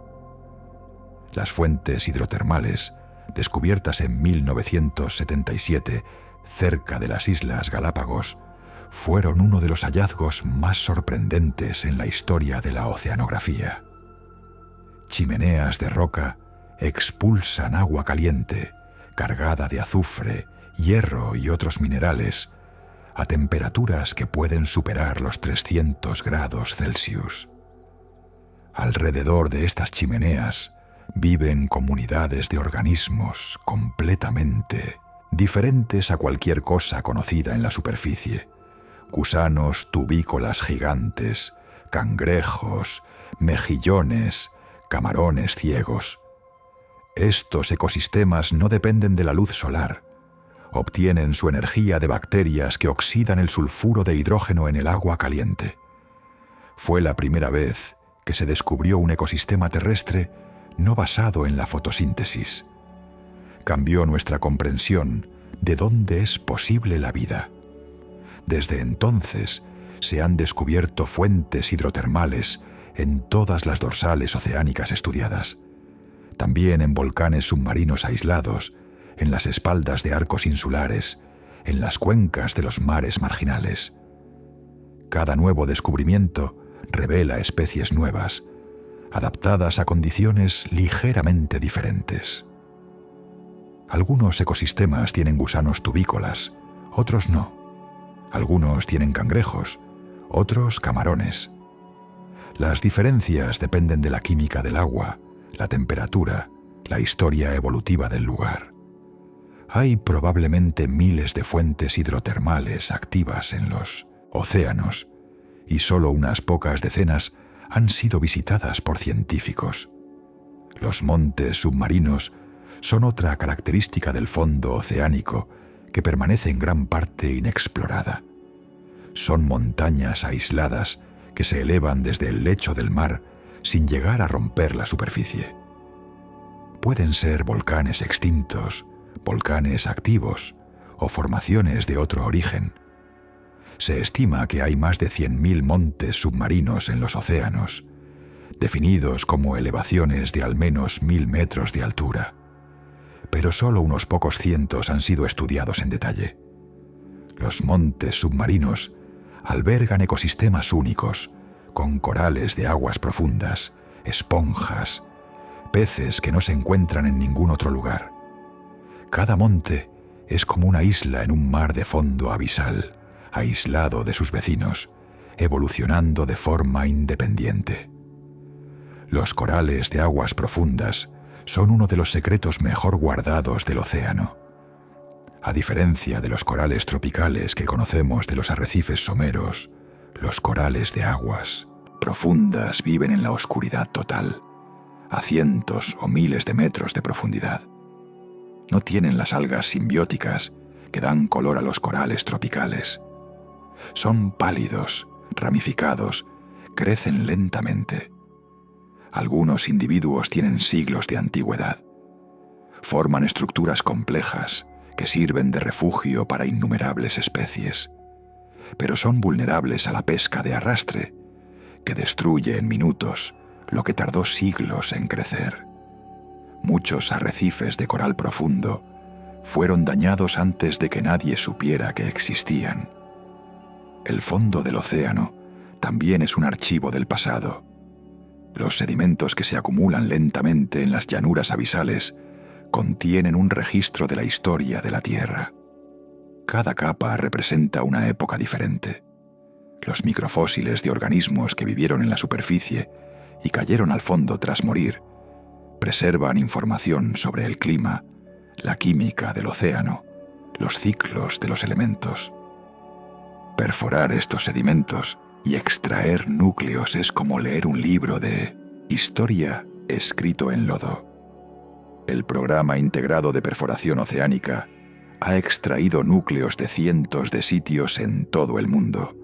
Las fuentes hidrotermales, descubiertas en 1977 cerca de las Islas Galápagos, fueron uno de los hallazgos más sorprendentes en la historia de la oceanografía. Chimeneas de roca expulsan agua caliente, cargada de azufre, hierro y otros minerales, a temperaturas que pueden superar los 300 grados Celsius. Alrededor de estas chimeneas viven comunidades de organismos completamente diferentes a cualquier cosa conocida en la superficie. Gusanos tubícolas gigantes, cangrejos, mejillones, camarones ciegos. Estos ecosistemas no dependen de la luz solar. Obtienen su energía de bacterias que oxidan el sulfuro de hidrógeno en el agua caliente. Fue la primera vez que se descubrió un ecosistema terrestre no basado en la fotosíntesis. Cambió nuestra comprensión de dónde es posible la vida. Desde entonces se han descubierto fuentes hidrotermales en todas las dorsales oceánicas estudiadas, también en volcanes submarinos aislados, en las espaldas de arcos insulares, en las cuencas de los mares marginales. Cada nuevo descubrimiento revela especies nuevas, adaptadas a condiciones ligeramente diferentes. Algunos ecosistemas tienen gusanos tubícolas, otros no. Algunos tienen cangrejos, otros camarones. Las diferencias dependen de la química del agua, la temperatura, la historia evolutiva del lugar. Hay probablemente miles de fuentes hidrotermales activas en los océanos y solo unas pocas decenas han sido visitadas por científicos. Los montes submarinos son otra característica del fondo oceánico que permanece en gran parte inexplorada. Son montañas aisladas que se elevan desde el lecho del mar sin llegar a romper la superficie. Pueden ser volcanes extintos, volcanes activos o formaciones de otro origen. Se estima que hay más de 100.000 montes submarinos en los océanos, definidos como elevaciones de al menos 1.000 metros de altura, pero solo unos pocos cientos han sido estudiados en detalle. Los montes submarinos albergan ecosistemas únicos, con corales de aguas profundas, esponjas, peces que no se encuentran en ningún otro lugar. Cada monte es como una isla en un mar de fondo abisal, aislado de sus vecinos, evolucionando de forma independiente. Los corales de aguas profundas son uno de los secretos mejor guardados del océano. A diferencia de los corales tropicales que conocemos de los arrecifes someros, los corales de aguas profundas viven en la oscuridad total, a cientos o miles de metros de profundidad. No tienen las algas simbióticas que dan color a los corales tropicales. Son pálidos, ramificados, crecen lentamente. Algunos individuos tienen siglos de antigüedad. Forman estructuras complejas que sirven de refugio para innumerables especies, pero son vulnerables a la pesca de arrastre, que destruye en minutos lo que tardó siglos en crecer. Muchos arrecifes de coral profundo fueron dañados antes de que nadie supiera que existían. El fondo del océano también es un archivo del pasado. Los sedimentos que se acumulan lentamente en las llanuras abisales contienen un registro de la historia de la Tierra. Cada capa representa una época diferente. Los microfósiles de organismos que vivieron en la superficie y cayeron al fondo tras morir preservan información sobre el clima, la química del océano, los ciclos de los elementos. Perforar estos sedimentos y extraer núcleos es como leer un libro de historia escrito en lodo. El Programa Integrado de Perforación Oceánica ha extraído núcleos de cientos de sitios en todo el mundo,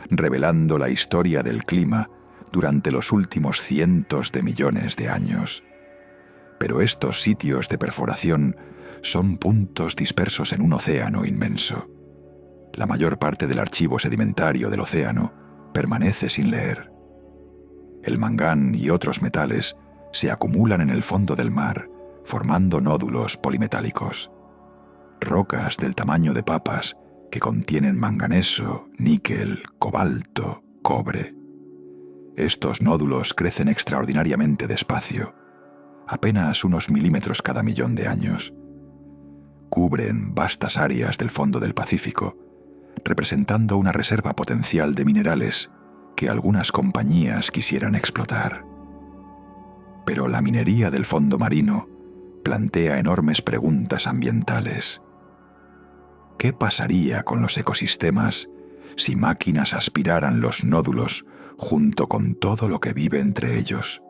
revelando la historia del clima durante los últimos cientos de millones de años. Pero estos sitios de perforación son puntos dispersos en un océano inmenso. La mayor parte del archivo sedimentario del océano permanece sin leer. El mangán y otros metales se acumulan en el fondo del mar, formando nódulos polimetálicos. Rocas del tamaño de papas que contienen manganeso, níquel, cobalto, cobre. Estos nódulos crecen extraordinariamente despacio, apenas unos milímetros cada millón de años. Cubren vastas áreas del fondo del Pacífico, representando una reserva potencial de minerales que algunas compañías quisieran explotar. Pero la minería del fondo marino plantea enormes preguntas ambientales. ¿Qué pasaría con los ecosistemas si máquinas aspiraran los nódulos junto con todo lo que vive entre ellos?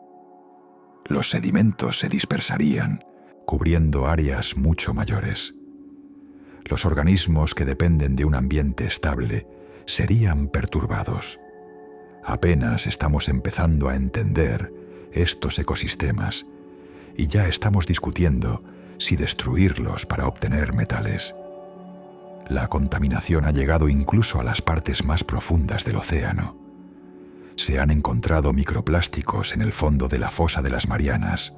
Los sedimentos se dispersarían, cubriendo áreas mucho mayores. los organismos que dependen de un ambiente estable serían perturbados. Apenas estamos empezando a entender estos ecosistemas y ya estamos discutiendo si destruirlos para obtener metales. La contaminación ha llegado incluso a las partes más profundas del océano. Se han encontrado microplásticos en el fondo de la fosa de las Marianas.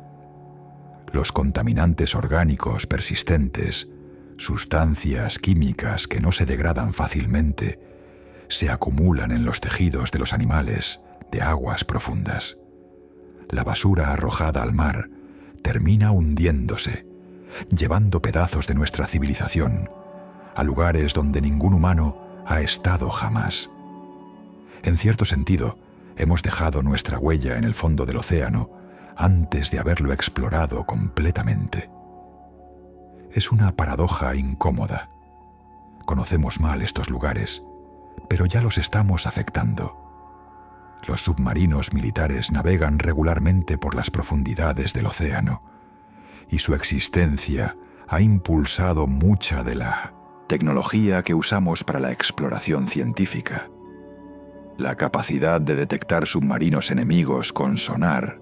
Los contaminantes orgánicos persistentes, sustancias químicas que no se degradan fácilmente, se acumulan en los tejidos de los animales de aguas profundas. La basura arrojada al mar termina hundiéndose, llevando pedazos de nuestra civilización a lugares donde ningún humano ha estado jamás. En cierto sentido, hemos dejado nuestra huella en el fondo del océano antes de haberlo explorado completamente. Es una paradoja incómoda. Conocemos mal estos lugares, pero ya los estamos afectando. Los submarinos militares navegan regularmente por las profundidades del océano, y su existencia ha impulsado mucha de la tecnología que usamos para la exploración científica. La capacidad de detectar submarinos enemigos con sonar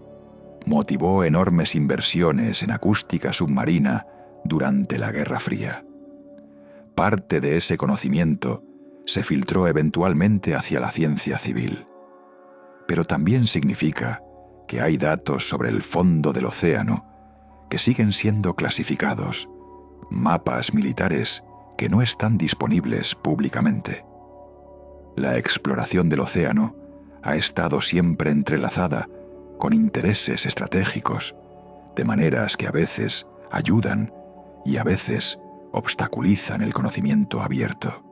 motivó enormes inversiones en acústica submarina durante la Guerra Fría. Parte de ese conocimiento se filtró eventualmente hacia la ciencia civil. Pero también significa que hay datos sobre el fondo del océano que siguen siendo clasificados, mapas militares que no están disponibles públicamente. La exploración del océano ha estado siempre entrelazada con intereses estratégicos, de maneras que a veces ayudan y a veces obstaculizan el conocimiento abierto.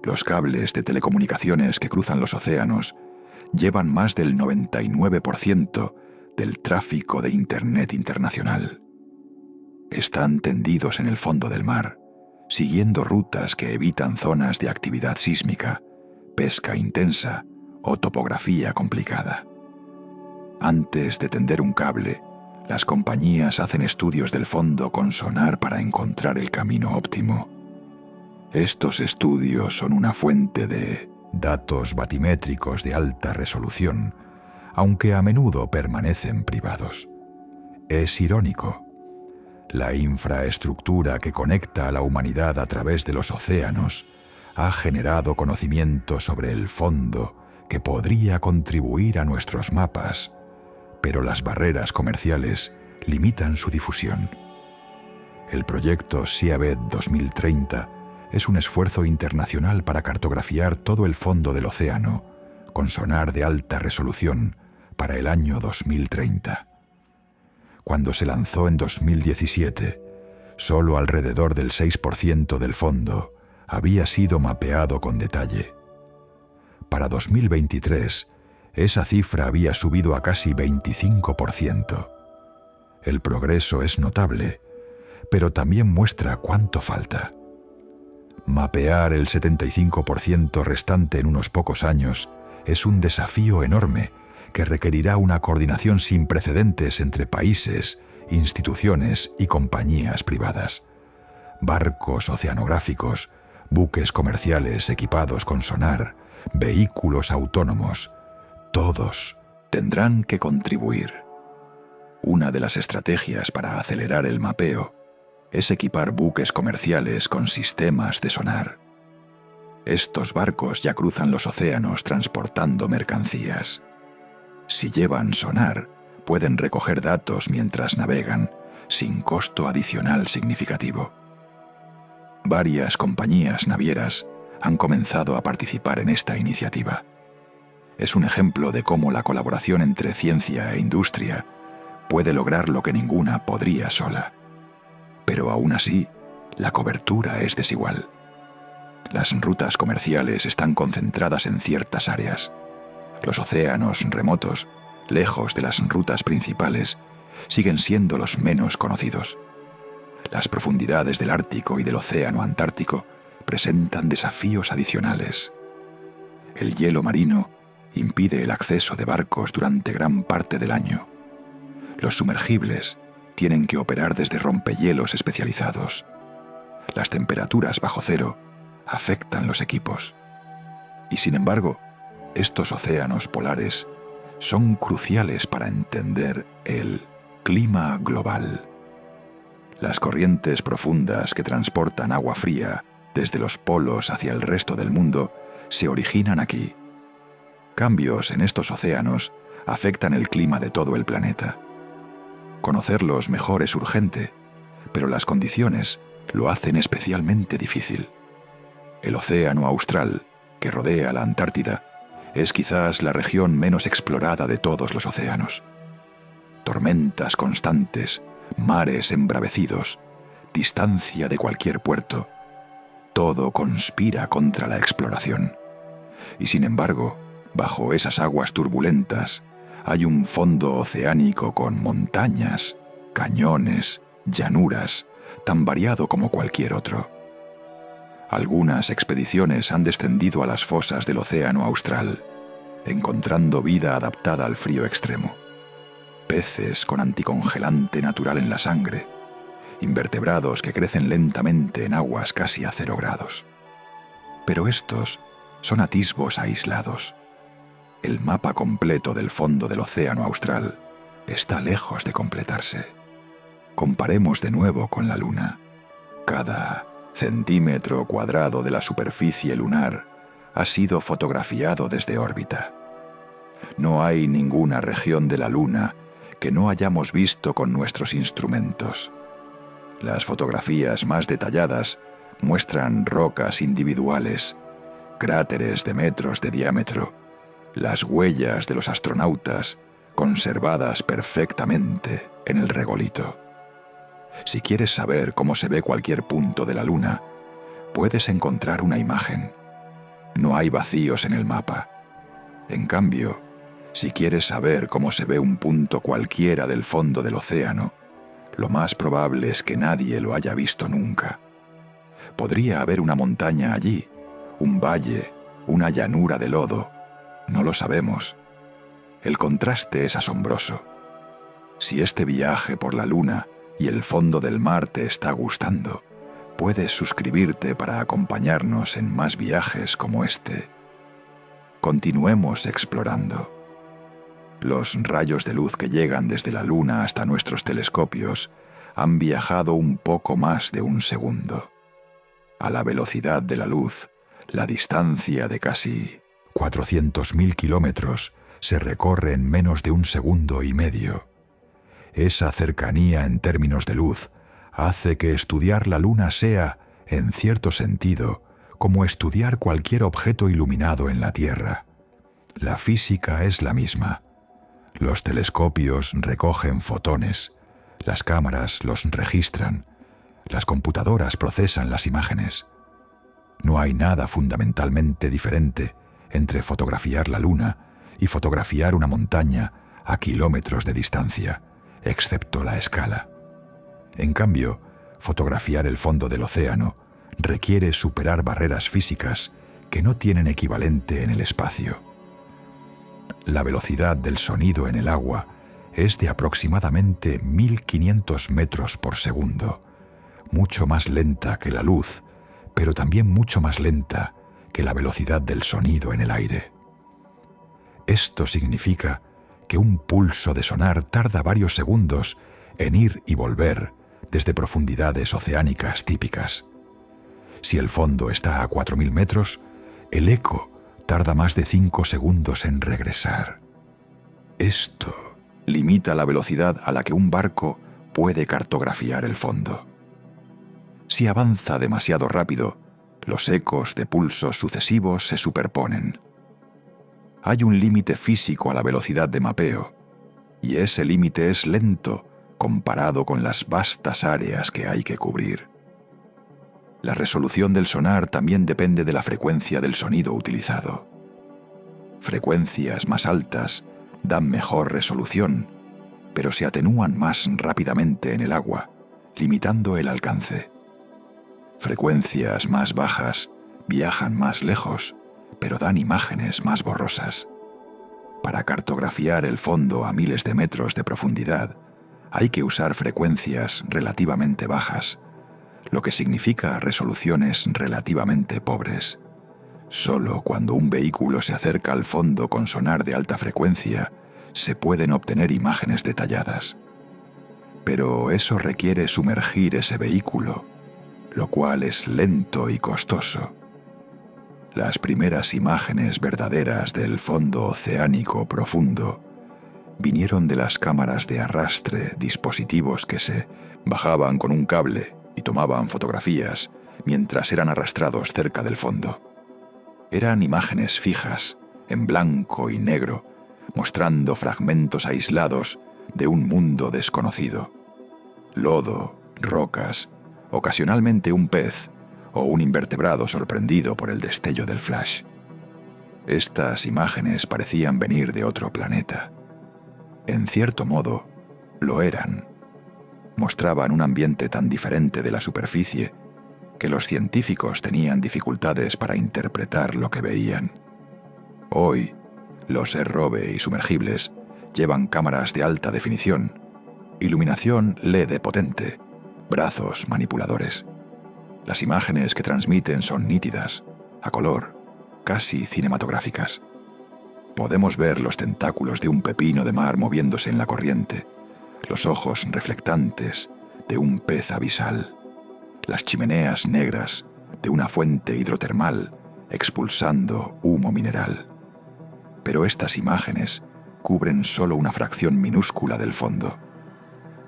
Los cables de telecomunicaciones que cruzan los océanos llevan más del 99% del tráfico de Internet internacional. Están tendidos en el fondo del mar, siguiendo rutas que evitan zonas de actividad sísmica, pesca intensa o topografía complicada. Antes de tender un cable, las compañías hacen estudios del fondo con sonar para encontrar el camino óptimo. Estos estudios son una fuente de datos batimétricos de alta resolución, aunque a menudo permanecen privados. Es irónico. La infraestructura que conecta a la humanidad a través de los océanos ha generado conocimiento sobre el fondo que podría contribuir a nuestros mapas, pero las barreras comerciales limitan su difusión. El proyecto Seabed 2030 es un esfuerzo internacional para cartografiar todo el fondo del océano con sonar de alta resolución para el año 2030. Cuando se lanzó en 2017, solo alrededor del 6% del fondo había sido mapeado con detalle. Para 2023, esa cifra había subido a casi 25%. El progreso es notable, pero también muestra cuánto falta. Mapear el 75% restante en unos pocos años es un desafío enorme que requerirá una coordinación sin precedentes entre países, instituciones y compañías privadas. Barcos oceanográficos, buques comerciales equipados con sonar, vehículos autónomos, todos tendrán que contribuir. Una de las estrategias para acelerar el mapeo es equipar buques comerciales con sistemas de sonar. Estos barcos ya cruzan los océanos transportando mercancías. Si llevan sonar, pueden recoger datos mientras navegan, sin costo adicional significativo. Varias compañías navieras han comenzado a participar en esta iniciativa. Es un ejemplo de cómo la colaboración entre ciencia e industria puede lograr lo que ninguna podría sola. Pero aún así, la cobertura es desigual. Las rutas comerciales están concentradas en ciertas áreas. Los océanos remotos, lejos de las rutas principales, siguen siendo los menos conocidos. Las profundidades del Ártico y del Océano Antártico presentan desafíos adicionales. El hielo marino impide el acceso de barcos durante gran parte del año. Los sumergibles tienen que operar desde rompehielos especializados. las temperaturas bajo cero afectan los equipos. Y sin embargo, estos océanos polares son cruciales para entender el clima global. Las corrientes profundas que transportan agua fría desde los polos hacia el resto del mundo se originan aquí. Cambios en estos océanos afectan el clima de todo el planeta. Conocerlos mejor es urgente, pero las condiciones lo hacen especialmente difícil. El océano austral, que rodea la Antártida, es quizás la región menos explorada de todos los océanos. Tormentas constantes, mares embravecidos, distancia de cualquier puerto, todo conspira contra la exploración. Y sin embargo, bajo esas aguas turbulentas, hay un fondo oceánico con montañas, cañones, llanuras, tan variado como cualquier otro. Algunas expediciones han descendido a las fosas del océano austral, encontrando vida adaptada al frío extremo. Peces con anticongelante natural en la sangre, invertebrados que crecen lentamente en aguas casi a 0 grados. Pero estos son atisbos aislados. El mapa completo del fondo del océano austral está lejos de completarse. Comparemos de nuevo con la Luna. Cada centímetro cuadrado de la superficie lunar ha sido fotografiado desde órbita. No hay ninguna región de la Luna que no hayamos visto con nuestros instrumentos. Las fotografías más detalladas muestran rocas individuales, cráteres de metros de diámetro, las huellas de los astronautas conservadas perfectamente en el regolito. Si quieres saber cómo se ve cualquier punto de la Luna, puedes encontrar una imagen. No hay vacíos en el mapa. En cambio, si quieres saber cómo se ve un punto cualquiera del fondo del océano, lo más probable es que nadie lo haya visto nunca. Podría haber una montaña allí, un valle, una llanura de lodo. No lo sabemos. El contraste es asombroso. Si este viaje por la Luna y el fondo del mar te está gustando, puedes suscribirte para acompañarnos en más viajes como este. Continuemos explorando. Los rayos de luz que llegan desde la Luna hasta nuestros telescopios han viajado un poco más de un segundo. A la velocidad de la luz, la distancia de casi 400.000 kilómetros se recorre en menos de 1,5 segundos. Esa cercanía en términos de luz hace que estudiar la Luna sea, en cierto sentido, como estudiar cualquier objeto iluminado en la Tierra. La física es la misma. Los telescopios recogen fotones, las cámaras los registran, las computadoras procesan las imágenes. No hay nada fundamentalmente diferente entre fotografiar la Luna y fotografiar una montaña a kilómetros de distancia, excepto la escala. En cambio, fotografiar el fondo del océano requiere superar barreras físicas que no tienen equivalente en el espacio. La velocidad del sonido en el agua es de aproximadamente 1.500 metros por segundo, mucho más lenta que la luz, pero también mucho más lenta que la velocidad del sonido en el aire. Esto significa que un pulso de sonar tarda varios segundos en ir y volver desde profundidades oceánicas típicas. Si el fondo está a 4.000 metros, el eco tarda más de 5 segundos en regresar. Esto limita la velocidad a la que un barco puede cartografiar el fondo. Si avanza demasiado rápido, los ecos de pulsos sucesivos se superponen. Hay un límite físico a la velocidad de mapeo, y ese límite es lento comparado con las vastas áreas que hay que cubrir. La resolución del sonar también depende de la frecuencia del sonido utilizado. Frecuencias más altas dan mejor resolución, pero se atenúan más rápidamente en el agua, limitando el alcance. Frecuencias más bajas viajan más lejos, pero dan imágenes más borrosas. Para cartografiar el fondo a miles de metros de profundidad, hay que usar frecuencias relativamente bajas, lo que significa resoluciones relativamente pobres. Solo cuando un vehículo se acerca al fondo con sonar de alta frecuencia se pueden obtener imágenes detalladas. Pero eso requiere sumergir ese vehículo, lo cual es lento y costoso. Las primeras imágenes verdaderas del fondo oceánico profundo vinieron de las cámaras de arrastre, dispositivos que se bajaban con un cable y tomaban fotografías mientras eran arrastrados cerca del fondo. Eran imágenes fijas, en blanco y negro, mostrando fragmentos aislados de un mundo desconocido. Lodo, rocas, ocasionalmente un pez o un invertebrado sorprendido por el destello del flash. Estas imágenes parecían venir de otro planeta. En cierto modo, lo eran. Mostraban un ambiente tan diferente de la superficie que los científicos tenían dificultades para interpretar lo que veían. Hoy, los ROVE y sumergibles llevan cámaras de alta definición, iluminación LED potente, brazos manipuladores. Las imágenes que transmiten son nítidas, a color, casi cinematográficas. Podemos ver los tentáculos de un pepino de mar moviéndose en la corriente, los ojos reflectantes de un pez abisal, las chimeneas negras de una fuente hidrotermal expulsando humo mineral. Pero estas imágenes cubren solo una fracción minúscula del fondo.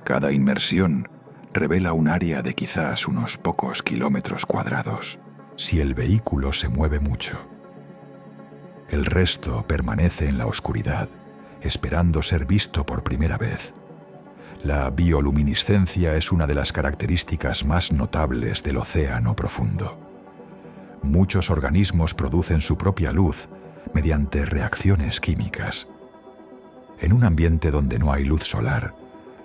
Cada inmersión revela un área de quizás unos pocos kilómetros cuadrados, si el vehículo se mueve mucho. El resto permanece en la oscuridad, esperando ser visto por primera vez. La bioluminiscencia es una de las características más notables del océano profundo. Muchos organismos producen su propia luz mediante reacciones químicas. En un ambiente donde no hay luz solar,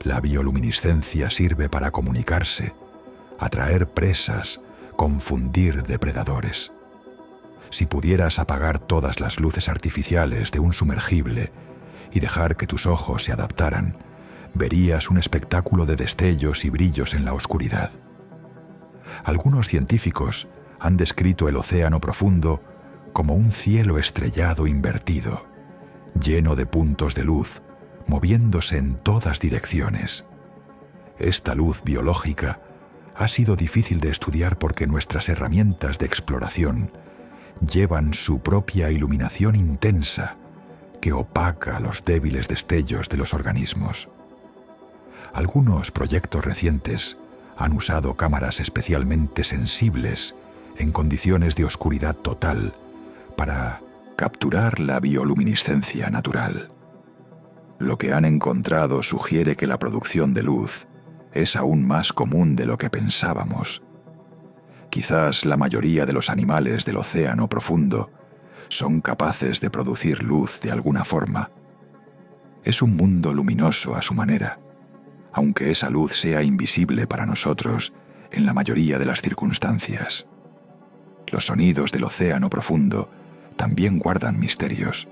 la bioluminiscencia sirve para comunicarse, atraer presas, confundir depredadores. Si pudieras apagar todas las luces artificiales de un sumergible y dejar que tus ojos se adaptaran, verías un espectáculo de destellos y brillos en la oscuridad. Algunos científicos han descrito el océano profundo como un cielo estrellado invertido, lleno de puntos de luz, moviéndose en todas direcciones. Esta luz biológica ha sido difícil de estudiar porque nuestras herramientas de exploración llevan su propia iluminación intensa que opaca los débiles destellos de los organismos. Algunos proyectos recientes han usado cámaras especialmente sensibles en condiciones de oscuridad total para capturar la bioluminiscencia natural. Lo que han encontrado sugiere que la producción de luz es aún más común de lo que pensábamos. Quizás la mayoría de los animales del océano profundo son capaces de producir luz de alguna forma. Es un mundo luminoso a su manera, aunque esa luz sea invisible para nosotros en la mayoría de las circunstancias. Los sonidos del océano profundo también guardan misterios.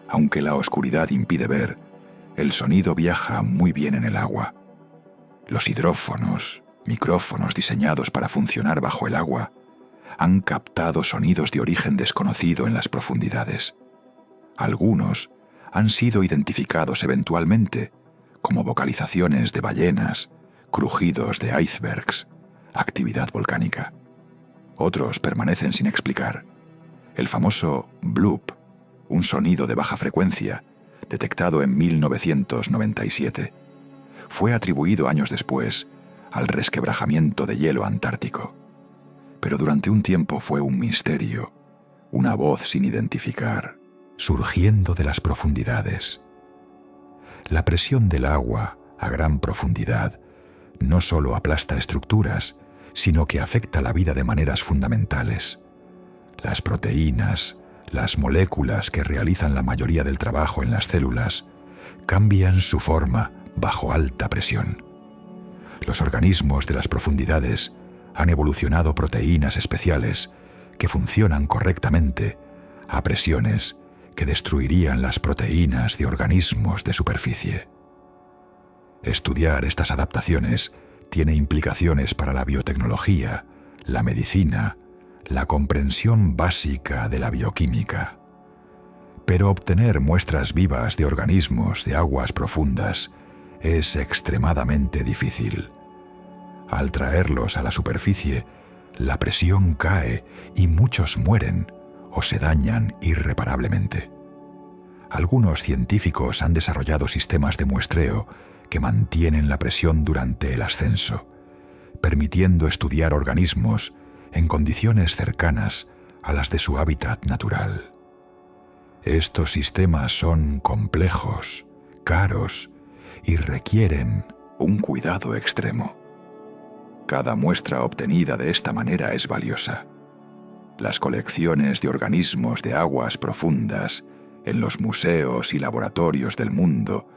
Aunque la oscuridad impide ver, el sonido viaja muy bien en el agua. Los hidrófonos, micrófonos diseñados para funcionar bajo el agua, han captado sonidos de origen desconocido en las profundidades. Algunos han sido identificados eventualmente como vocalizaciones de ballenas, crujidos de icebergs, actividad volcánica. Otros permanecen sin explicar. El famoso bloop, un sonido de baja frecuencia, detectado en 1997, fue atribuido años después al resquebrajamiento de hielo antártico. Pero durante un tiempo fue un misterio, una voz sin identificar, surgiendo de las profundidades. La presión del agua a gran profundidad no solo aplasta estructuras, sino que afecta la vida de maneras fundamentales. Las proteínas, las moléculas que realizan la mayoría del trabajo en las células, cambian su forma bajo alta presión. Los organismos de las profundidades han evolucionado proteínas especiales que funcionan correctamente a presiones que destruirían las proteínas de organismos de superficie. Estudiar estas adaptaciones tiene implicaciones para la biotecnología, la medicina, la comprensión básica de la bioquímica. Pero obtener muestras vivas de organismos de aguas profundas es extremadamente difícil. Al traerlos a la superficie, la presión cae y muchos mueren o se dañan irreparablemente. Algunos científicos han desarrollado sistemas de muestreo que mantienen la presión durante el ascenso, permitiendo estudiar organismos en condiciones cercanas a las de su hábitat natural. Estos sistemas son complejos, caros y requieren un cuidado extremo. Cada muestra obtenida de esta manera es valiosa. Las colecciones de organismos de aguas profundas en los museos y laboratorios del mundo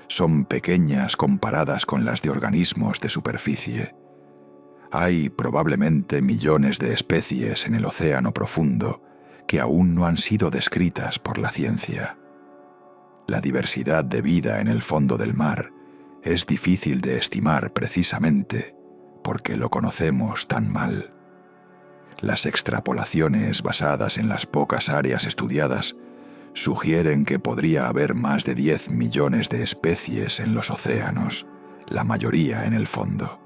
son pequeñas comparadas con las de organismos de superficie. Hay probablemente millones de especies en el océano profundo que aún no han sido descritas por la ciencia. La diversidad de vida en el fondo del mar es difícil de estimar precisamente porque lo conocemos tan mal. Las extrapolaciones basadas en las pocas áreas estudiadas sugieren que podría haber más de 10 millones de especies en los océanos, la mayoría en el fondo.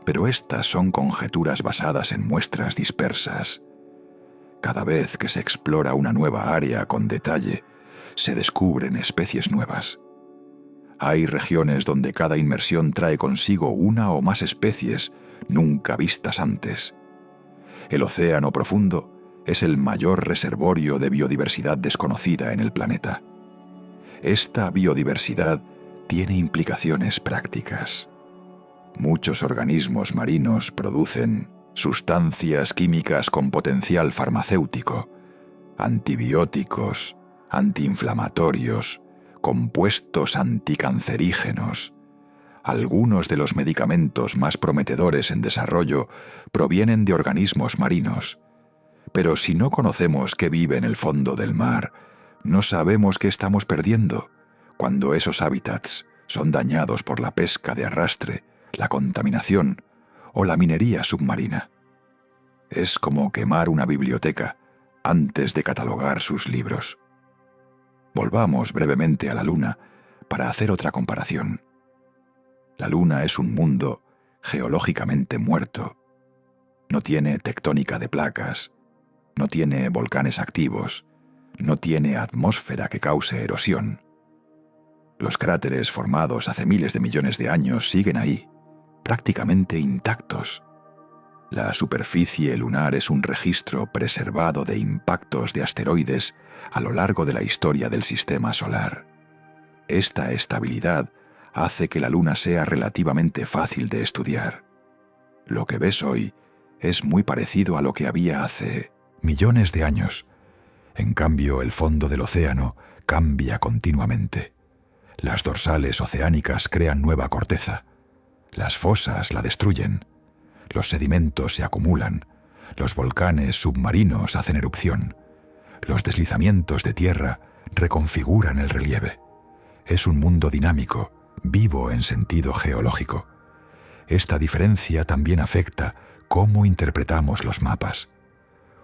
Pero estas son conjeturas basadas en muestras dispersas. Cada vez que se explora una nueva área con detalle, se descubren especies nuevas. Hay regiones donde cada inmersión trae consigo una o más especies nunca vistas antes. El océano profundo es el mayor reservorio de biodiversidad desconocida en el planeta. Esta biodiversidad tiene implicaciones prácticas. Muchos organismos marinos producen sustancias químicas con potencial farmacéutico, antibióticos, antiinflamatorios, compuestos anticancerígenos. Algunos de los medicamentos más prometedores en desarrollo provienen de organismos marinos. Pero si no conocemos qué vive en el fondo del mar, no sabemos qué estamos perdiendo cuando esos hábitats son dañados por la pesca de arrastre, la contaminación o la minería submarina. Es como quemar una biblioteca antes de catalogar sus libros. Volvamos brevemente a la Luna para hacer otra comparación. La Luna es un mundo geológicamente muerto. No tiene tectónica de placas, no tiene volcanes activos, no tiene atmósfera que cause erosión. Los cráteres formados hace miles de millones de años siguen ahí, prácticamente intactos. La superficie lunar es un registro preservado de impactos de asteroides a lo largo de la historia del sistema solar. Esta estabilidad hace que la Luna sea relativamente fácil de estudiar. Lo que ves hoy es muy parecido a lo que había hace millones de años. En cambio, el fondo del océano cambia continuamente. Las dorsales oceánicas crean nueva corteza. Las fosas la destruyen. Los sedimentos se acumulan. Los volcanes submarinos hacen erupción. Los deslizamientos de tierra reconfiguran el relieve. Es un mundo dinámico, vivo en sentido geológico. Esta diferencia también afecta cómo interpretamos los mapas.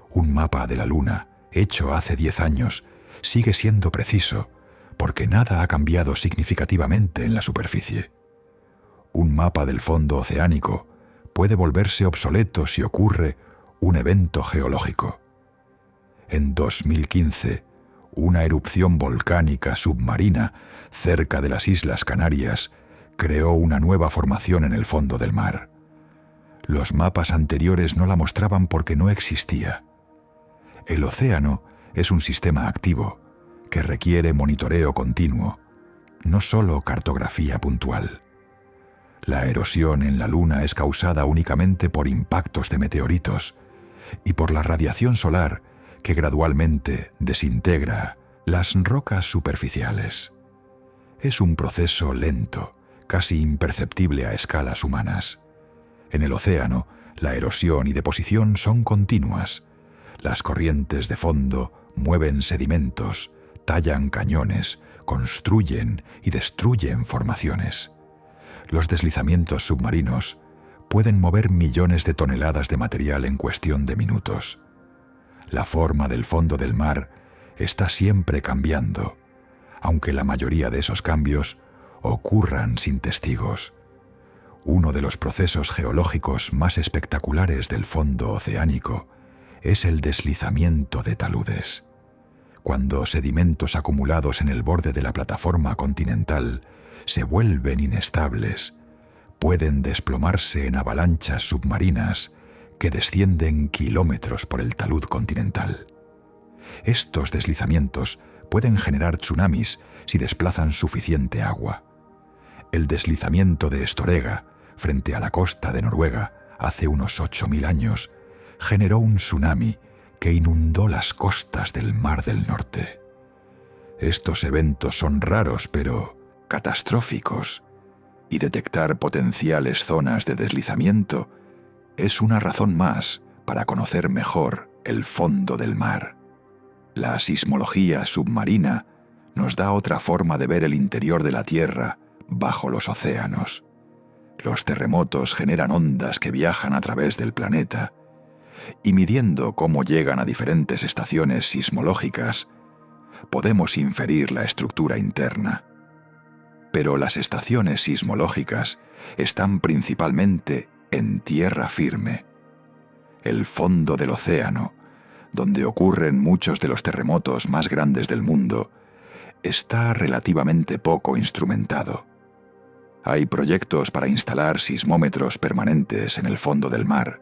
Un mapa de la Luna, hecho hace 10 años, sigue siendo preciso, porque nada ha cambiado significativamente en la superficie. Un mapa del fondo oceánico puede volverse obsoleto si ocurre un evento geológico. En 2015, una erupción volcánica submarina cerca de las Islas Canarias creó una nueva formación en el fondo del mar. Los mapas anteriores no la mostraban porque no existía. El océano es un sistema activo que requiere monitoreo continuo, no solo cartografía puntual. La erosión en la Luna es causada únicamente por impactos de meteoritos y por la radiación solar que gradualmente desintegra las rocas superficiales. Es un proceso lento, casi imperceptible a escalas humanas. En el océano, la erosión y deposición son continuas. Las corrientes de fondo mueven sedimentos, tallan cañones, construyen y destruyen formaciones. Los deslizamientos submarinos pueden mover millones de toneladas de material en cuestión de minutos. La forma del fondo del mar está siempre cambiando, aunque la mayoría de esos cambios ocurran sin testigos. Uno de los procesos geológicos más espectaculares del fondo oceánico es el deslizamiento de taludes. Cuando sedimentos acumulados en el borde de la plataforma continental se vuelven inestables, pueden desplomarse en avalanchas submarinas que descienden kilómetros por el talud continental. Estos deslizamientos pueden generar tsunamis si desplazan suficiente agua. El deslizamiento de Storega, frente a la costa de Noruega, hace unos 8.000 años, generó un tsunami que inundó las costas del Mar del Norte. Estos eventos son raros, pero catastróficos, y detectar potenciales zonas de deslizamiento es una razón más para conocer mejor el fondo del mar. La sismología submarina nos da otra forma de ver el interior de la Tierra bajo los océanos. Los terremotos generan ondas que viajan a través del planeta, y midiendo cómo llegan a diferentes estaciones sismológicas, podemos inferir la estructura interna. Pero las estaciones sismológicas están principalmente en tierra firme. El fondo del océano, donde ocurren muchos de los terremotos más grandes del mundo, está relativamente poco instrumentado. Hay proyectos para instalar sismómetros permanentes en el fondo del mar,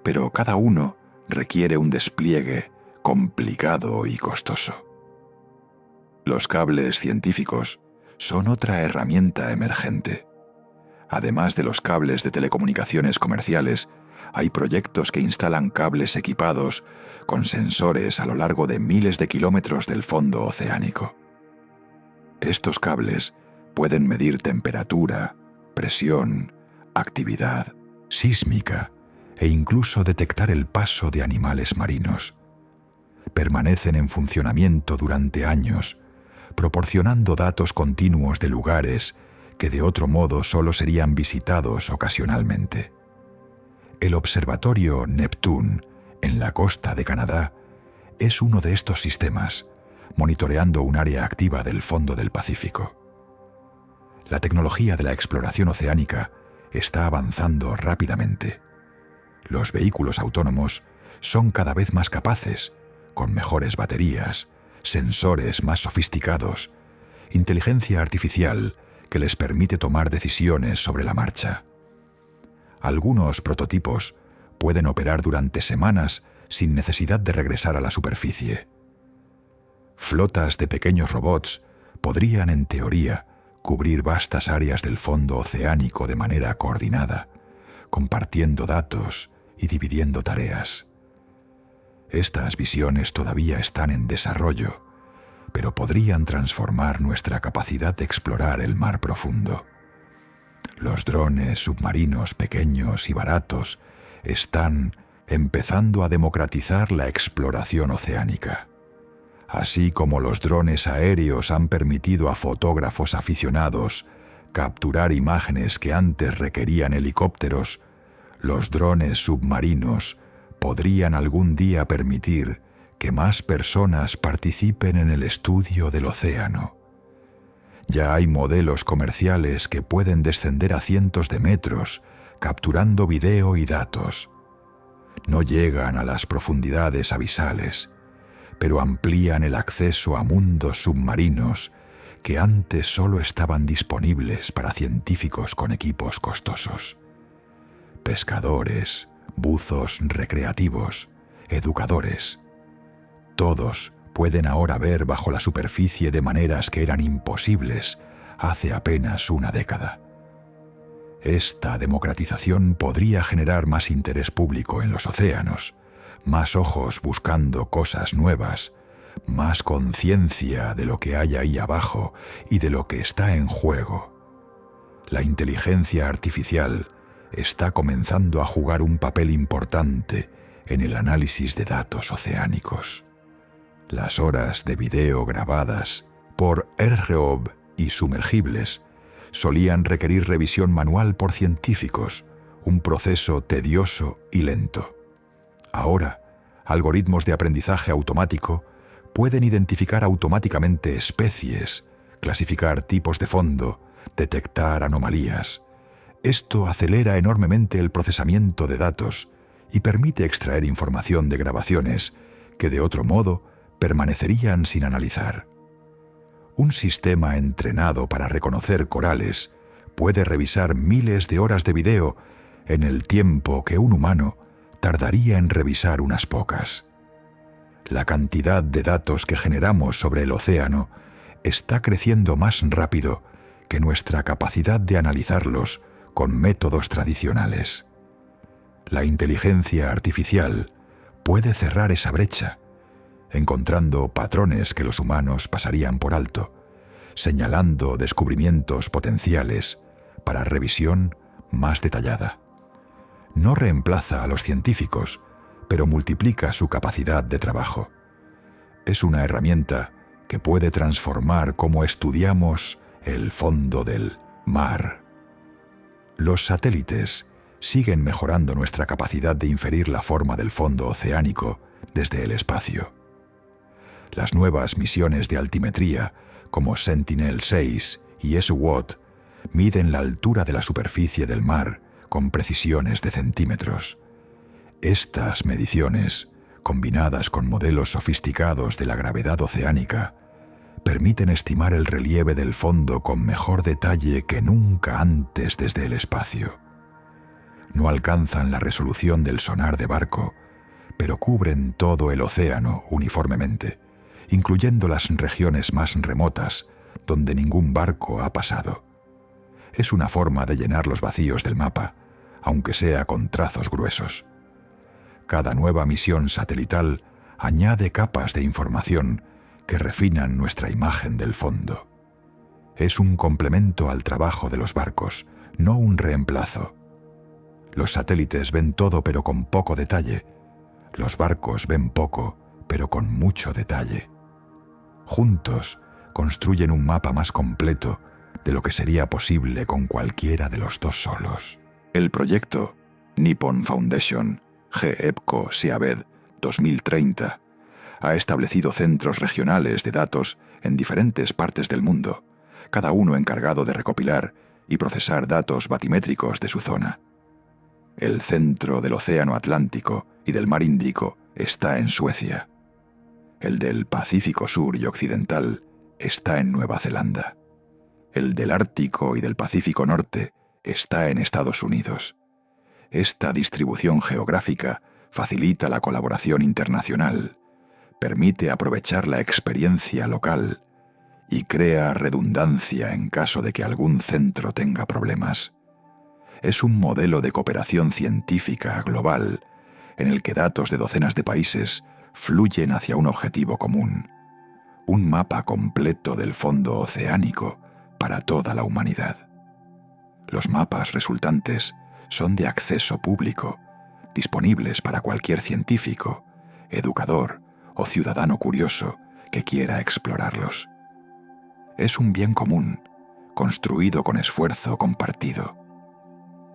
pero cada uno requiere un despliegue complicado y costoso. Los cables científicos son otra herramienta emergente. Además de los cables de telecomunicaciones comerciales, hay proyectos que instalan cables equipados con sensores a lo largo de miles de kilómetros del fondo oceánico. Estos cables pueden medir temperatura, presión, actividad sísmica e incluso detectar el paso de animales marinos. Permanecen en funcionamiento durante años, proporcionando datos continuos de lugares que de otro modo solo serían visitados ocasionalmente. El observatorio Neptune, en la costa de Canadá, es uno de estos sistemas, monitoreando un área activa del fondo del Pacífico. La tecnología de la exploración oceánica está avanzando rápidamente. Los vehículos autónomos son cada vez más capaces, con mejores baterías, sensores más sofisticados, inteligencia artificial que les permite tomar decisiones sobre la marcha. Algunos prototipos pueden operar durante semanas sin necesidad de regresar a la superficie. Flotas de pequeños robots podrían, en teoría, cubrir vastas áreas del fondo oceánico de manera coordinada, compartiendo datos y dividiendo tareas. Estas visiones todavía están en desarrollo, pero podrían transformar nuestra capacidad de explorar el mar profundo. Los drones submarinos pequeños y baratos están empezando a democratizar la exploración oceánica. Así como los drones aéreos han permitido a fotógrafos aficionados capturar imágenes que antes requerían helicópteros, los drones submarinos podrían algún día permitir que más personas participen en el estudio del océano. Ya hay modelos comerciales que pueden descender a cientos de metros, capturando video y datos. No llegan a las profundidades abisales, pero amplían el acceso a mundos submarinos que antes solo estaban disponibles para científicos con equipos costosos. Pescadores, buzos recreativos, educadores. Todos pueden ahora ver bajo la superficie de maneras que eran imposibles hace apenas una década. Esta democratización podría generar más interés público en los océanos, más ojos buscando cosas nuevas, más conciencia de lo que hay ahí abajo y de lo que está en juego. La inteligencia artificial está comenzando a jugar un papel importante en el análisis de datos oceánicos. Las horas de video grabadas por RGOB y sumergibles solían requerir revisión manual por científicos, un proceso tedioso y lento. Ahora, algoritmos de aprendizaje automático pueden identificar automáticamente especies, clasificar tipos de fondo, detectar anomalías. Esto acelera enormemente el procesamiento de datos y permite extraer información de grabaciones que de otro modo permanecerían sin analizar. Un sistema entrenado para reconocer corales puede revisar miles de horas de video en el tiempo que un humano tardaría en revisar unas pocas. La cantidad de datos que generamos sobre el océano está creciendo más rápido que nuestra capacidad de analizarlos con métodos tradicionales. La inteligencia artificial puede cerrar esa brecha, encontrando patrones que los humanos pasarían por alto, señalando descubrimientos potenciales para revisión más detallada. No reemplaza a los científicos, pero multiplica su capacidad de trabajo. Es una herramienta que puede transformar cómo estudiamos el fondo del mar. Los satélites siguen mejorando nuestra capacidad de inferir la forma del fondo oceánico desde el espacio. Las nuevas misiones de altimetría, como Sentinel-6 y SWOT, miden la altura de la superficie del mar con precisiones de centímetros. Estas mediciones, combinadas con modelos sofisticados de la gravedad oceánica, permiten estimar el relieve del fondo con mejor detalle que nunca antes desde el espacio. No alcanzan la resolución del sonar de barco, pero cubren todo el océano uniformemente, incluyendo las regiones más remotas donde ningún barco ha pasado. Es una forma de llenar los vacíos del mapa, aunque sea con trazos gruesos. Cada nueva misión satelital añade capas de información que refinan nuestra imagen del fondo. Es un complemento al trabajo de los barcos, no un reemplazo. Los satélites ven todo pero con poco detalle. Los barcos ven poco pero con mucho detalle. Juntos construyen un mapa más completo de lo que sería posible con cualquiera de los dos solos. El proyecto Nippon Foundation GEPCO SEABED 2030 ha establecido centros regionales de datos en diferentes partes del mundo, cada uno encargado de recopilar y procesar datos batimétricos de su zona. El centro del Océano Atlántico y del Mar Índico está en Suecia. El del Pacífico Sur y Occidental está en Nueva Zelanda. El del Ártico y del Pacífico Norte está en Estados Unidos. Esta distribución geográfica facilita la colaboración internacional, permite aprovechar la experiencia local y crea redundancia en caso de que algún centro tenga problemas. Es un modelo de cooperación científica global en el que datos de docenas de países fluyen hacia un objetivo común, un mapa completo del fondo oceánico para toda la humanidad. Los mapas resultantes son de acceso público, disponibles para cualquier científico, educador o ciudadano curioso que quiera explorarlos. Es un bien común, construido con esfuerzo compartido.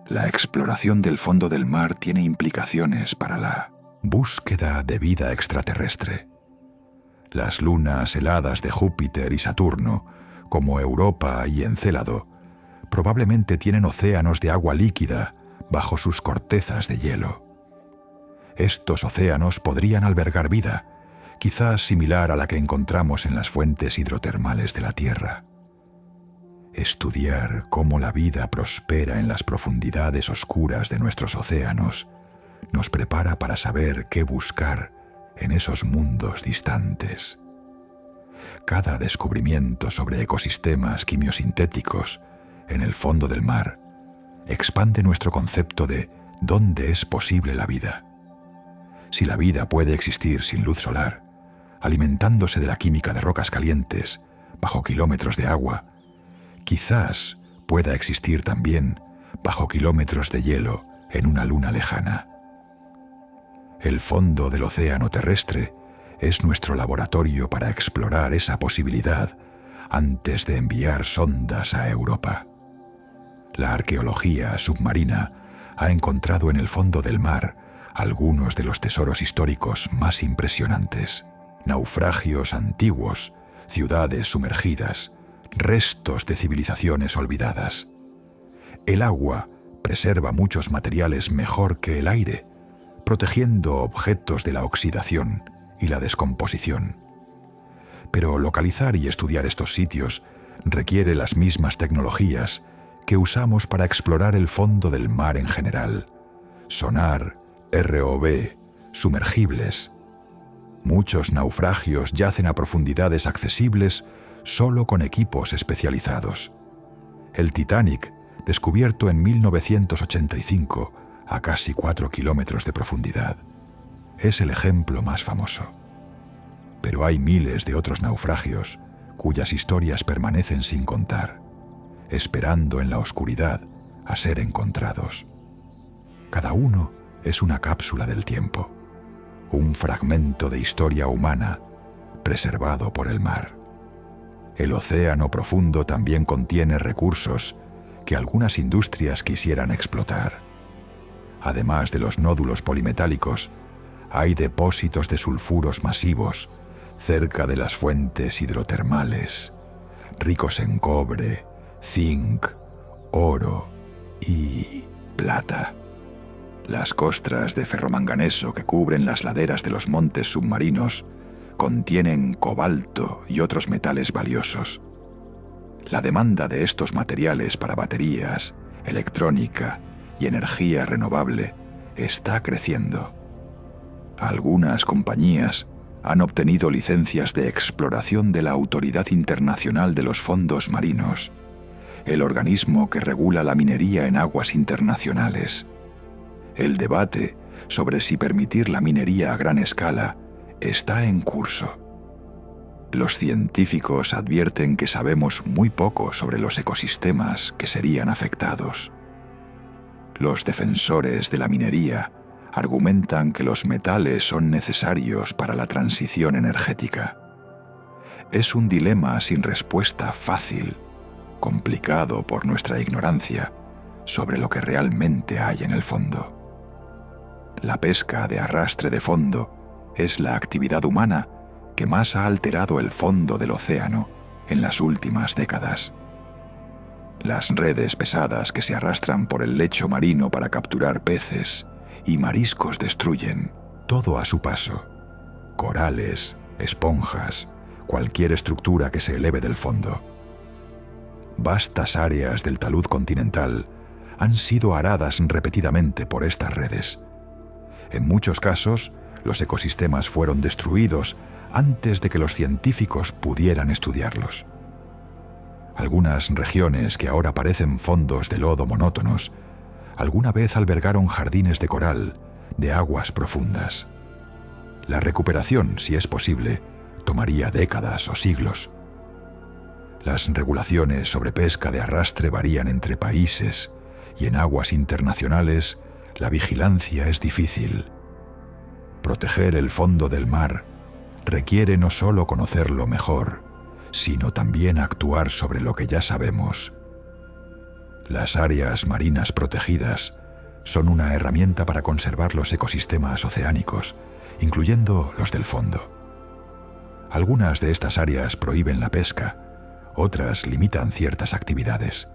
La exploración del fondo del mar tiene implicaciones para la búsqueda de vida extraterrestre. Las lunas heladas de Júpiter y Saturno, como Europa y Encélado, probablemente tienen océanos de agua líquida bajo sus cortezas de hielo. Estos océanos podrían albergar vida, quizás similar a la que encontramos en las fuentes hidrotermales de la Tierra. Estudiar cómo la vida prospera en las profundidades oscuras de nuestros océanos nos prepara para saber qué buscar en esos mundos distantes. Cada descubrimiento sobre ecosistemas quimiosintéticos en el fondo del mar expande nuestro concepto de dónde es posible la vida. Si la vida puede existir sin luz solar, alimentándose de la química de rocas calientes bajo kilómetros de agua, quizás pueda existir también bajo kilómetros de hielo en una luna lejana. El fondo del océano terrestre es nuestro laboratorio para explorar esa posibilidad antes de enviar sondas a Europa. La arqueología submarina ha encontrado en el fondo del mar algunos de los tesoros históricos más impresionantes. Naufragios antiguos, ciudades sumergidas, restos de civilizaciones olvidadas. El agua preserva muchos materiales mejor que el aire, protegiendo objetos de la oxidación y la descomposición. Pero localizar y estudiar estos sitios requiere las mismas tecnologías que usamos para explorar el fondo del mar en general: sonar, ROV, sumergibles. Muchos naufragios yacen a profundidades accesibles solo con equipos especializados. El Titanic, descubierto en 1985 a casi 4 kilómetros de profundidad, es el ejemplo más famoso. Pero hay miles de otros naufragios cuyas historias permanecen sin contar, esperando en la oscuridad a ser encontrados. Cada uno es una cápsula del tiempo, un fragmento de historia humana preservado por el mar. El océano profundo también contiene recursos que algunas industrias quisieran explotar. Además de los nódulos polimetálicos, hay depósitos de sulfuros masivos cerca de las fuentes hidrotermales, ricos en cobre, zinc, oro y plata. Las costras de ferromanganeso que cubren las laderas de los montes submarinos contienen cobalto y otros metales valiosos. La demanda de estos materiales para baterías, electrónica y energía renovable está creciendo. Algunas compañías han obtenido licencias de exploración de la Autoridad Internacional de los Fondos Marinos, el organismo que regula la minería en aguas internacionales. El debate sobre si permitir la minería a gran escala está en curso. Los científicos advierten que sabemos muy poco sobre los ecosistemas que serían afectados. Los defensores de la minería argumentan que los metales son necesarios para la transición energética. Es un dilema sin respuesta fácil, complicado por nuestra ignorancia sobre lo que realmente hay en el fondo. La pesca de arrastre de fondo es la actividad humana que más ha alterado el fondo del océano en las últimas décadas. Las redes pesadas que se arrastran por el lecho marino para capturar peces y mariscos destruyen todo a su paso: corales, esponjas, cualquier estructura que se eleve del fondo. Vastas áreas del talud continental han sido aradas repetidamente por estas redes. En muchos casos, los ecosistemas fueron destruidos antes de que los científicos pudieran estudiarlos. Algunas regiones que ahora parecen fondos de lodo monótonos, alguna vez albergaron jardines de coral de aguas profundas. La recuperación, si es posible, tomaría décadas o siglos. Las regulaciones sobre pesca de arrastre varían entre países y en aguas internacionales la vigilancia es difícil. Proteger el fondo del mar requiere no solo conocerlo mejor, sino también actuar sobre lo que ya sabemos. Las áreas marinas protegidas son una herramienta para conservar los ecosistemas oceánicos, incluyendo los del fondo. Algunas de estas áreas prohíben la pesca, otras limitan ciertas actividades.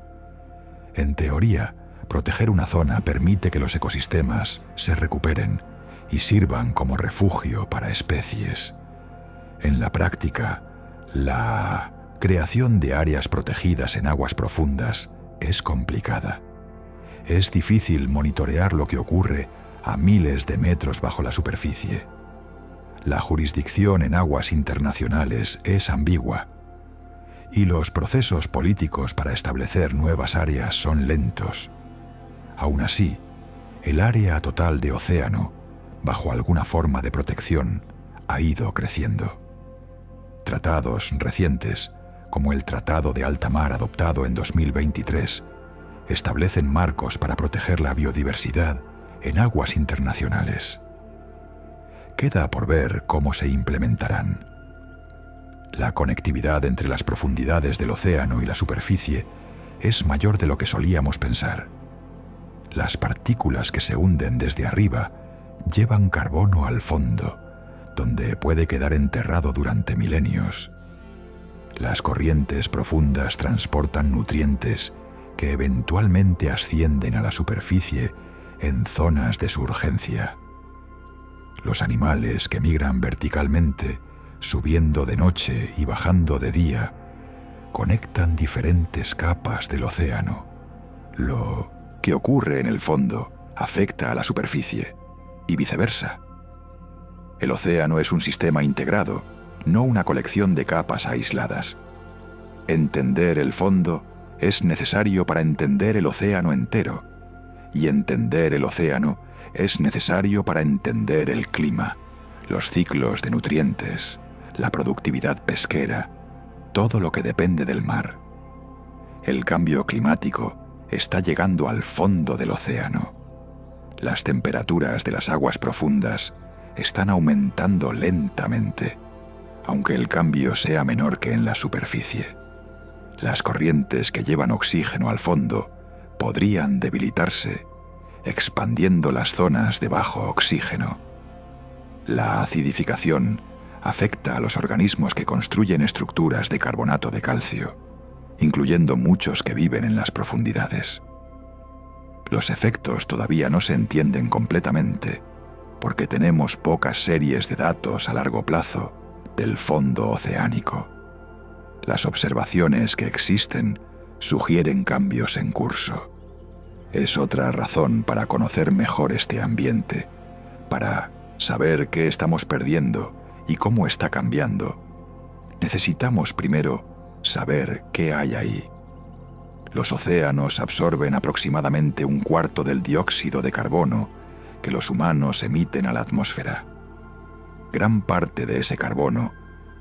En teoría, proteger una zona permite que los ecosistemas se recuperen y sirvan como refugio para especies. En la práctica, la creación de áreas protegidas en aguas profundas es complicada. Es difícil monitorear lo que ocurre a miles de metros bajo la superficie. La jurisdicción en aguas internacionales es ambigua y los procesos políticos para establecer nuevas áreas son lentos. Aún así, el área total de océano, bajo alguna forma de protección, ha ido creciendo. Tratados recientes, como el Tratado de Alta Mar adoptado en 2023, establecen marcos para proteger la biodiversidad en aguas internacionales. Queda por ver cómo se implementarán. La conectividad entre las profundidades del océano y la superficie es mayor de lo que solíamos pensar. Las partículas que se hunden desde arriba llevan carbono al fondo, donde puede quedar enterrado durante milenios. Las corrientes profundas transportan nutrientes que eventualmente ascienden a la superficie en zonas de surgencia. Los animales que migran verticalmente, subiendo de noche y bajando de día, conectan diferentes capas del océano. Lo que ocurre en el fondo afecta a la superficie y viceversa. El océano es un sistema integrado, no una colección de capas aisladas. Entender el fondo es necesario para entender el océano entero, y entender el océano es necesario para entender el clima, los ciclos de nutrientes, la productividad pesquera, todo lo que depende del mar. El cambio climático está llegando al fondo del océano. Las temperaturas de las aguas profundas están aumentando lentamente, aunque el cambio sea menor que en la superficie. Las corrientes que llevan oxígeno al fondo podrían debilitarse, expandiendo las zonas de bajo oxígeno. La acidificación afecta a los organismos que construyen estructuras de carbonato de calcio, incluyendo muchos que viven en las profundidades. Los efectos todavía no se entienden completamente porque tenemos pocas series de datos a largo plazo del fondo oceánico. Las observaciones que existen sugieren cambios en curso. Es otra razón para conocer mejor este ambiente, para saber qué estamos perdiendo y cómo está cambiando. Necesitamos primero saber qué hay ahí. Los océanos absorben aproximadamente un cuarto del dióxido de carbono que los humanos emiten a la atmósfera. Gran parte de ese carbono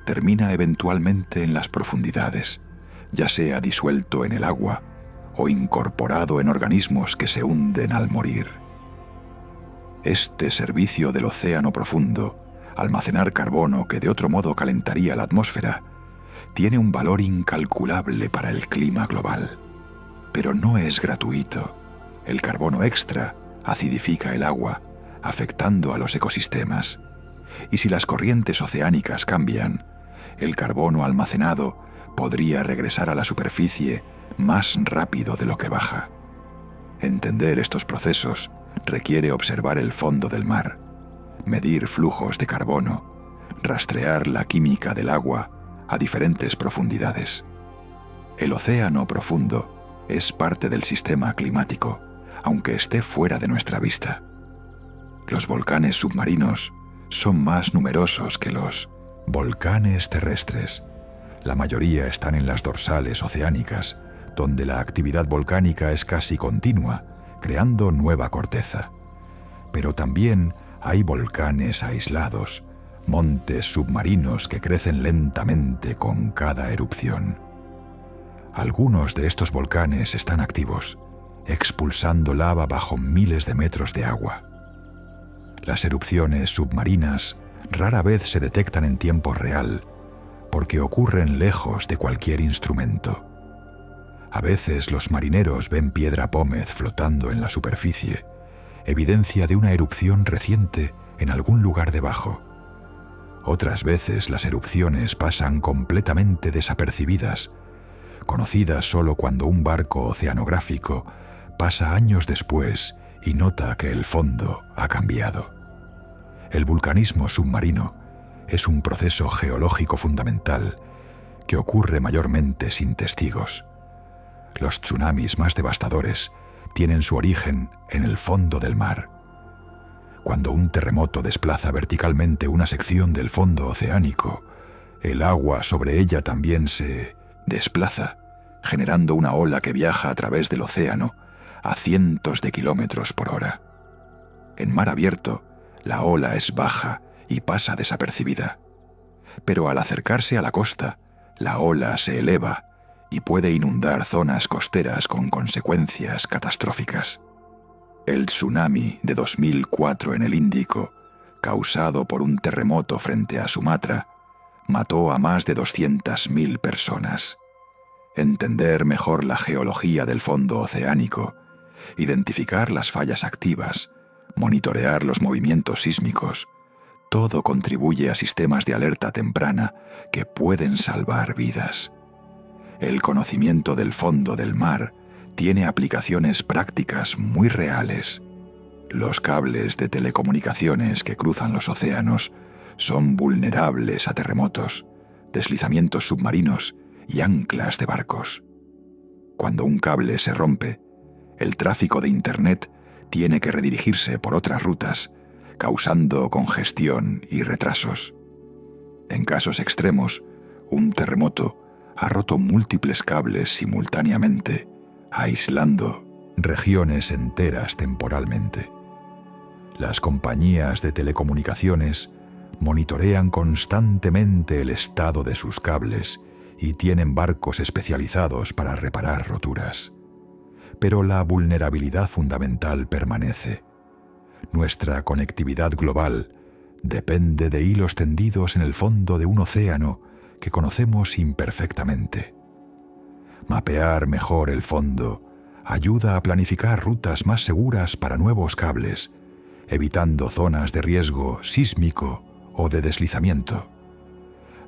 termina eventualmente en las profundidades, ya sea disuelto en el agua o incorporado en organismos que se hunden al morir. Este servicio del océano profundo, almacenar carbono que de otro modo calentaría la atmósfera, tiene un valor incalculable para el clima global. Pero no es gratuito. El carbono extra acidifica el agua, afectando a los ecosistemas. Y si las corrientes oceánicas cambian, el carbono almacenado podría regresar a la superficie más rápido de lo que baja. Entender estos procesos requiere observar el fondo del mar, medir flujos de carbono, rastrear la química del agua a diferentes profundidades. El océano profundo es parte del sistema climático, aunque esté fuera de nuestra vista. Los volcanes submarinos son más numerosos que los volcanes terrestres. La mayoría están en las dorsales oceánicas, donde la actividad volcánica es casi continua, creando nueva corteza. Pero también hay volcanes aislados, montes submarinos que crecen lentamente con cada erupción. Algunos de estos volcanes están activos, expulsando lava bajo miles de metros de agua. Las erupciones submarinas rara vez se detectan en tiempo real, porque ocurren lejos de cualquier instrumento. A veces los marineros ven piedra pómez flotando en la superficie, evidencia de una erupción reciente en algún lugar debajo. Otras veces las erupciones pasan completamente desapercibidas, conocidas solo cuando un barco oceanográfico pasa años después y nota que el fondo ha cambiado. El vulcanismo submarino es un proceso geológico fundamental que ocurre mayormente sin testigos. Los tsunamis más devastadores tienen su origen en el fondo del mar. Cuando un terremoto desplaza verticalmente una sección del fondo oceánico, el agua sobre ella también se desplaza, generando una ola que viaja a través del océano a cientos de kilómetros por hora. En mar abierto, la ola es baja y pasa desapercibida. Pero al acercarse a la costa, la ola se eleva y puede inundar zonas costeras con consecuencias catastróficas. El tsunami de 2004 en el Índico, causado por un terremoto frente a Sumatra, mató a más de 200.000 personas. entender mejor la geología del fondo oceánico, identificar las fallas activas, monitorear los movimientos sísmicos, todo contribuye a sistemas de alerta temprana que pueden salvar vidas. El conocimiento del fondo del mar tiene aplicaciones prácticas muy reales. Los cables de telecomunicaciones que cruzan los océanos son vulnerables a terremotos, deslizamientos submarinos y anclas de barcos. Cuando un cable se rompe, el tráfico de Internet tiene que redirigirse por otras rutas, causando congestión y retrasos. En casos extremos, un terremoto ha roto múltiples cables simultáneamente, aislando regiones enteras temporalmente. Las compañías de telecomunicaciones monitorean constantemente el estado de sus cables y tienen barcos especializados para reparar roturas. Pero la vulnerabilidad fundamental permanece. Nuestra conectividad global depende de hilos tendidos en el fondo de un océano que conocemos imperfectamente. Mapear mejor el fondo ayuda a planificar rutas más seguras para nuevos cables, evitando zonas de riesgo sísmico o de deslizamiento.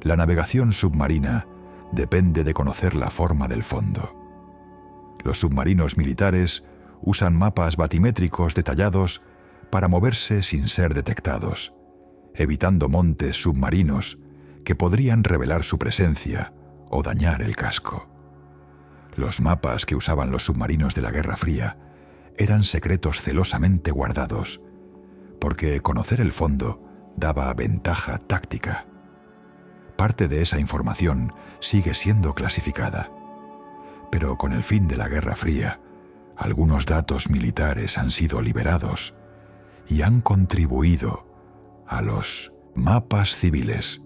La navegación submarina depende de conocer la forma del fondo. Los submarinos militares usan mapas batimétricos detallados para moverse sin ser detectados, evitando montes submarinos que podrían revelar su presencia o dañar el casco. Los mapas que usaban los submarinos de la Guerra Fría eran secretos celosamente guardados, porque conocer el fondo daba ventaja táctica. Parte de esa información sigue siendo clasificada, pero con el fin de la Guerra Fría, algunos datos militares han sido liberados y han contribuido a los mapas civiles.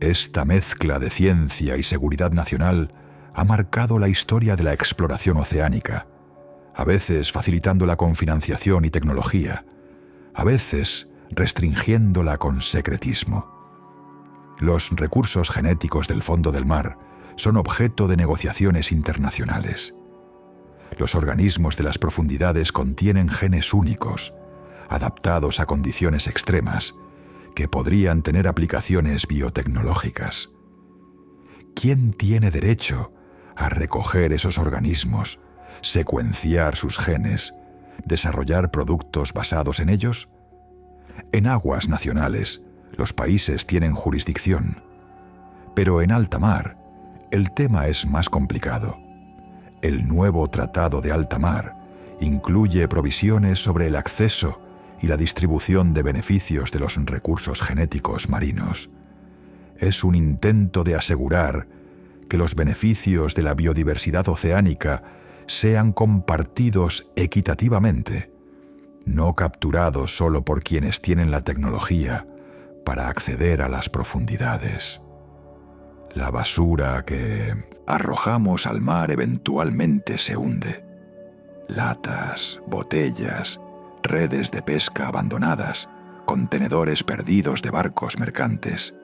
Esta mezcla de ciencia y seguridad nacional ha marcado la historia de la exploración oceánica, a veces facilitándola con financiación y tecnología, a veces restringiéndola con secretismo. Los recursos genéticos del fondo del mar son objeto de negociaciones internacionales. Los organismos de las profundidades contienen genes únicos, adaptados a condiciones extremas, que podrían tener aplicaciones biotecnológicas. ¿Quién tiene derecho a recoger esos organismos, secuenciar sus genes, desarrollar productos basados en ellos? En aguas nacionales, los países tienen jurisdicción, pero en alta mar, el tema es más complicado. El nuevo Tratado de Alta Mar incluye provisiones sobre el acceso y la distribución de beneficios de los recursos genéticos marinos. Es un intento de asegurar que los beneficios de la biodiversidad oceánica sean compartidos equitativamente, no capturados solo por quienes tienen la tecnología para acceder a las profundidades. La basura que arrojamos al mar eventualmente se hunde. Latas, botellas, redes de pesca abandonadas, contenedores perdidos de barcos mercantes.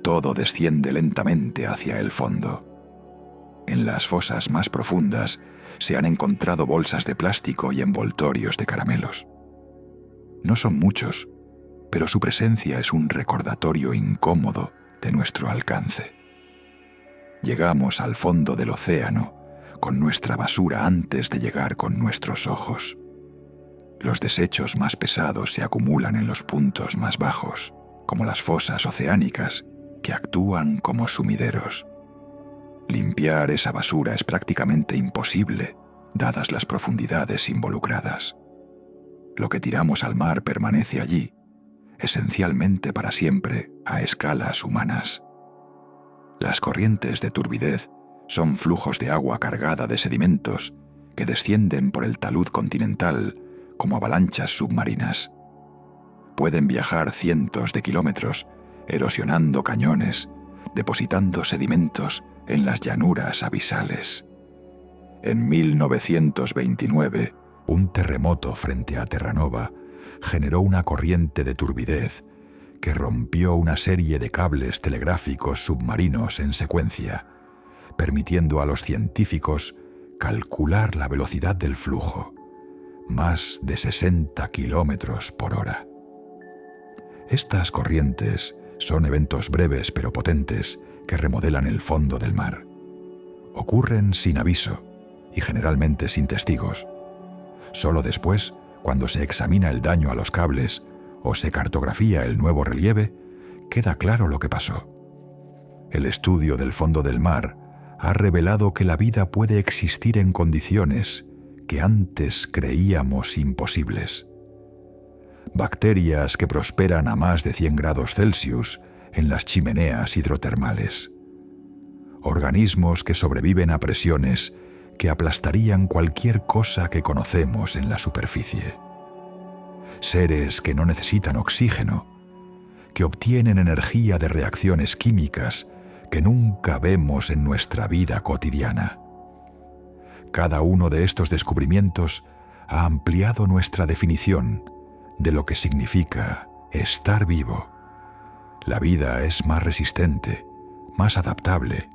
Todo desciende lentamente hacia el fondo. En las fosas más profundas se han encontrado bolsas de plástico y envoltorios de caramelos. No son muchos, pero su presencia es un recordatorio incómodo de nuestro alcance. Llegamos al fondo del océano con nuestra basura antes de llegar con nuestros ojos. Los desechos más pesados se acumulan en los puntos más bajos, como las fosas oceánicas, que actúan como sumideros. Limpiar esa basura es prácticamente imposible, dadas las profundidades involucradas. Lo que tiramos al mar permanece allí, esencialmente para siempre, a escalas humanas. Las corrientes de turbidez son flujos de agua cargada de sedimentos que descienden por el talud continental como avalanchas submarinas. Pueden viajar cientos de kilómetros, erosionando cañones, depositando sedimentos en las llanuras abisales. En 1929, un terremoto frente a Terranova generó una corriente de turbidez que rompió una serie de cables telegráficos submarinos en secuencia, permitiendo a los científicos calcular la velocidad del flujo, más de 60 kilómetros por hora. Estas corrientes son eventos breves pero potentes que remodelan el fondo del mar. Ocurren sin aviso y generalmente sin testigos. Solo después, cuando se examina el daño a los cables o se cartografía el nuevo relieve, queda claro lo que pasó. El estudio del fondo del mar ha revelado que la vida puede existir en condiciones que antes creíamos imposibles. Bacterias que prosperan a más de 100 grados Celsius en las chimeneas hidrotermales. Organismos que sobreviven a presiones que aplastarían cualquier cosa que conocemos en la superficie. Seres que no necesitan oxígeno, que obtienen energía de reacciones químicas que nunca vemos en nuestra vida cotidiana. Cada uno de estos descubrimientos ha ampliado nuestra definición de lo que significa estar vivo. La vida es más resistente, más adaptable,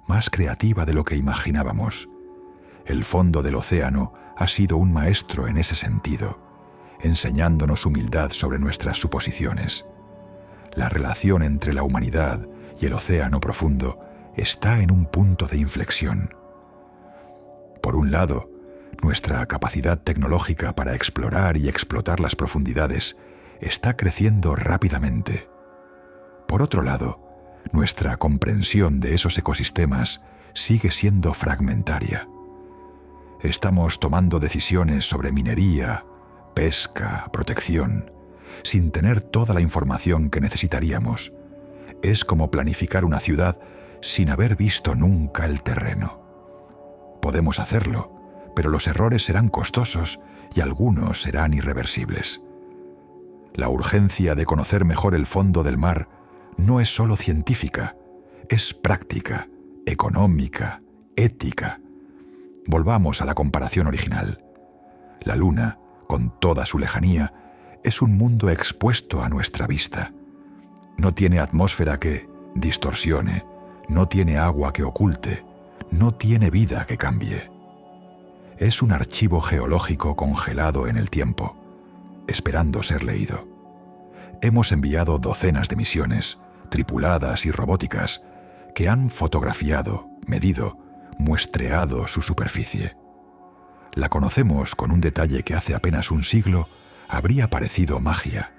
más creativa de lo que imaginábamos. El fondo del océano ha sido un maestro en ese sentido, enseñándonos humildad sobre nuestras suposiciones. La relación entre la humanidad y el océano profundo está en un punto de inflexión. Por un lado, nuestra capacidad tecnológica para explorar y explotar las profundidades está creciendo rápidamente. Por otro lado, nuestra comprensión de esos ecosistemas sigue siendo fragmentaria. Estamos tomando decisiones sobre minería, pesca, protección, sin tener toda la información que necesitaríamos. Es como planificar una ciudad sin haber visto nunca el terreno. Podemos hacerlo, pero los errores serán costosos y algunos serán irreversibles. La urgencia de conocer mejor el fondo del mar no es solo científica, es práctica, económica, ética. Volvamos a la comparación original. La Luna, con toda su lejanía, es un mundo expuesto a nuestra vista. No tiene atmósfera que distorsione, no tiene agua que oculte, no tiene vida que cambie. Es un archivo geológico congelado en el tiempo, esperando ser leído. Hemos enviado docenas de misiones, tripuladas y robóticas, que han fotografiado, medido, muestreado su superficie. La conocemos con un detalle que hace apenas un siglo habría parecido magia.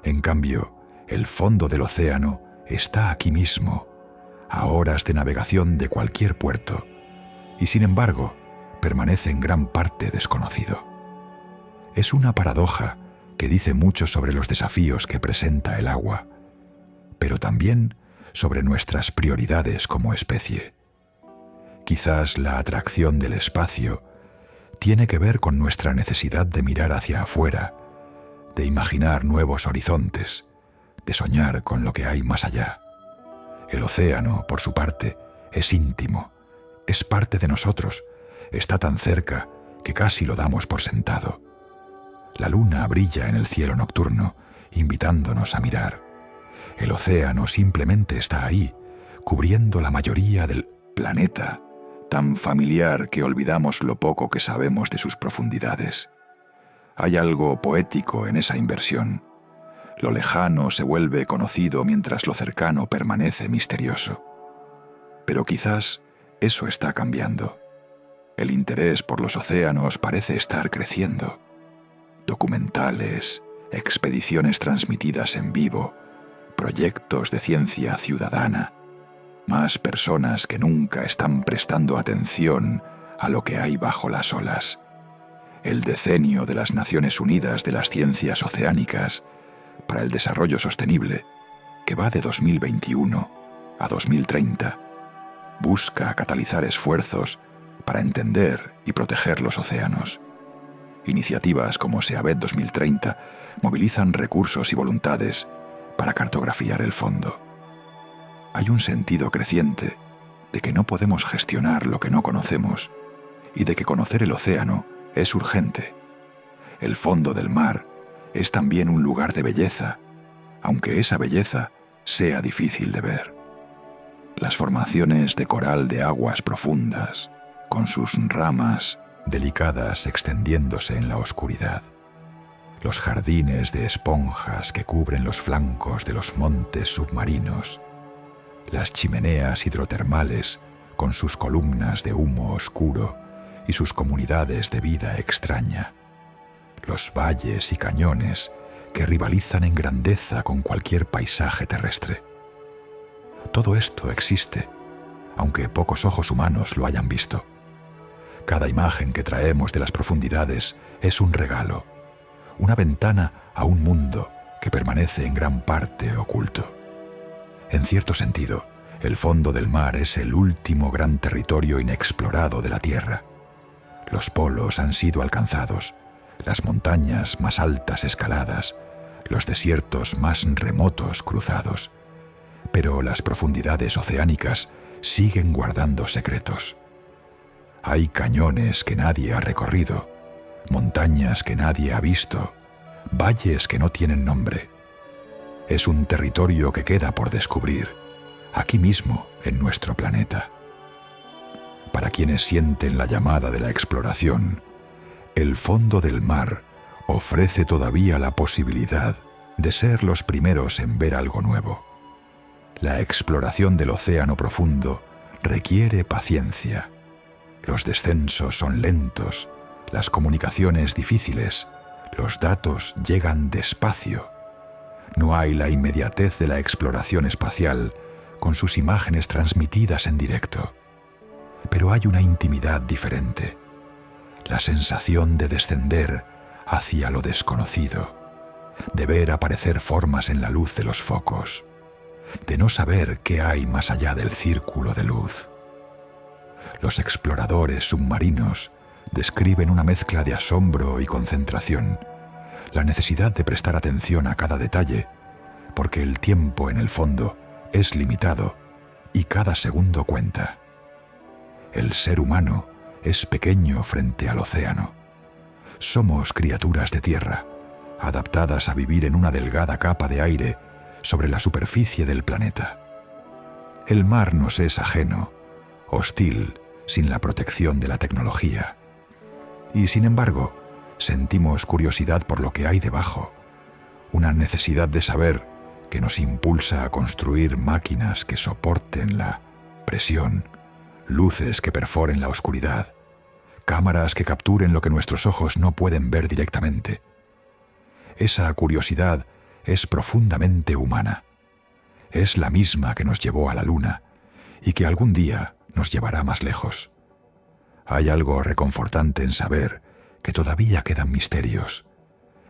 En cambio, el fondo del océano está aquí mismo, a horas de navegación de cualquier puerto, y sin embargo, permanece en gran parte desconocido. Es una paradoja que dice mucho sobre los desafíos que presenta el agua, pero también sobre nuestras prioridades como especie. Quizás la atracción del espacio tiene que ver con nuestra necesidad de mirar hacia afuera, de imaginar nuevos horizontes, de soñar con lo que hay más allá. El océano, por su parte, es íntimo, es parte de nosotros, está tan cerca que casi lo damos por sentado. La luna brilla en el cielo nocturno, invitándonos a mirar. El océano simplemente está ahí, cubriendo la mayoría del planeta, tan familiar que olvidamos lo poco que sabemos de sus profundidades. Hay algo poético en esa inversión. Lo lejano se vuelve conocido mientras lo cercano permanece misterioso. Pero quizás eso está cambiando. El interés por los océanos parece estar creciendo. Documentales, expediciones transmitidas en vivo, proyectos de ciencia ciudadana. Más personas que nunca están prestando atención a lo que hay bajo las olas. El decenio de las Naciones Unidas de las Ciencias Oceánicas para el Desarrollo Sostenible, que va de 2021 a 2030, busca catalizar esfuerzos para entender y proteger los océanos. Iniciativas como SEABET 2030 movilizan recursos y voluntades para cartografiar el fondo. Hay un sentido creciente de que no podemos gestionar lo que no conocemos y de que conocer el océano es urgente. El fondo del mar es también un lugar de belleza, aunque esa belleza sea difícil de ver. Las formaciones de coral de aguas profundas, con sus ramas delicadas extendiéndose en la oscuridad. Los jardines de esponjas que cubren los flancos de los montes submarinos. Las chimeneas hidrotermales con sus columnas de humo oscuro y sus comunidades de vida extraña. Los valles y cañones que rivalizan en grandeza con cualquier paisaje terrestre. Todo esto existe, aunque pocos ojos humanos lo hayan visto. Cada imagen que traemos de las profundidades es un regalo, una ventana a un mundo que permanece en gran parte oculto. En cierto sentido, el fondo del mar es el último gran territorio inexplorado de la Tierra. Los polos han sido alcanzados, las montañas más altas escaladas, los desiertos más remotos cruzados. Pero las profundidades oceánicas siguen guardando secretos. Hay cañones que nadie ha recorrido, montañas que nadie ha visto, valles que no tienen nombre. Es un territorio que queda por descubrir, aquí mismo en nuestro planeta. Para quienes sienten la llamada de la exploración, el fondo del mar ofrece todavía la posibilidad de ser los primeros en ver algo nuevo. La exploración del océano profundo requiere paciencia. Los descensos son lentos, las comunicaciones difíciles, los datos llegan despacio. No hay la inmediatez de la exploración espacial con sus imágenes transmitidas en directo. Pero hay una intimidad diferente, la sensación de descender hacia lo desconocido, de ver aparecer formas en la luz de los focos, de no saber qué hay más allá del círculo de luz. Los exploradores submarinos describen una mezcla de asombro y concentración, la necesidad de prestar atención a cada detalle, porque el tiempo en el fondo es limitado y cada segundo cuenta. El ser humano es pequeño frente al océano. Somos criaturas de tierra, adaptadas a vivir en una delgada capa de aire sobre la superficie del planeta. El mar nos es ajeno, hostil, sin la protección de la tecnología. Y sin embargo, sentimos curiosidad por lo que hay debajo, una necesidad de saber que nos impulsa a construir máquinas que soporten la presión, luces que perforen la oscuridad, cámaras que capturen lo que nuestros ojos no pueden ver directamente. Esa curiosidad es profundamente humana. Es la misma que nos llevó a la Luna y que algún día nos llevará más lejos. Hay algo reconfortante en saber que todavía quedan misterios.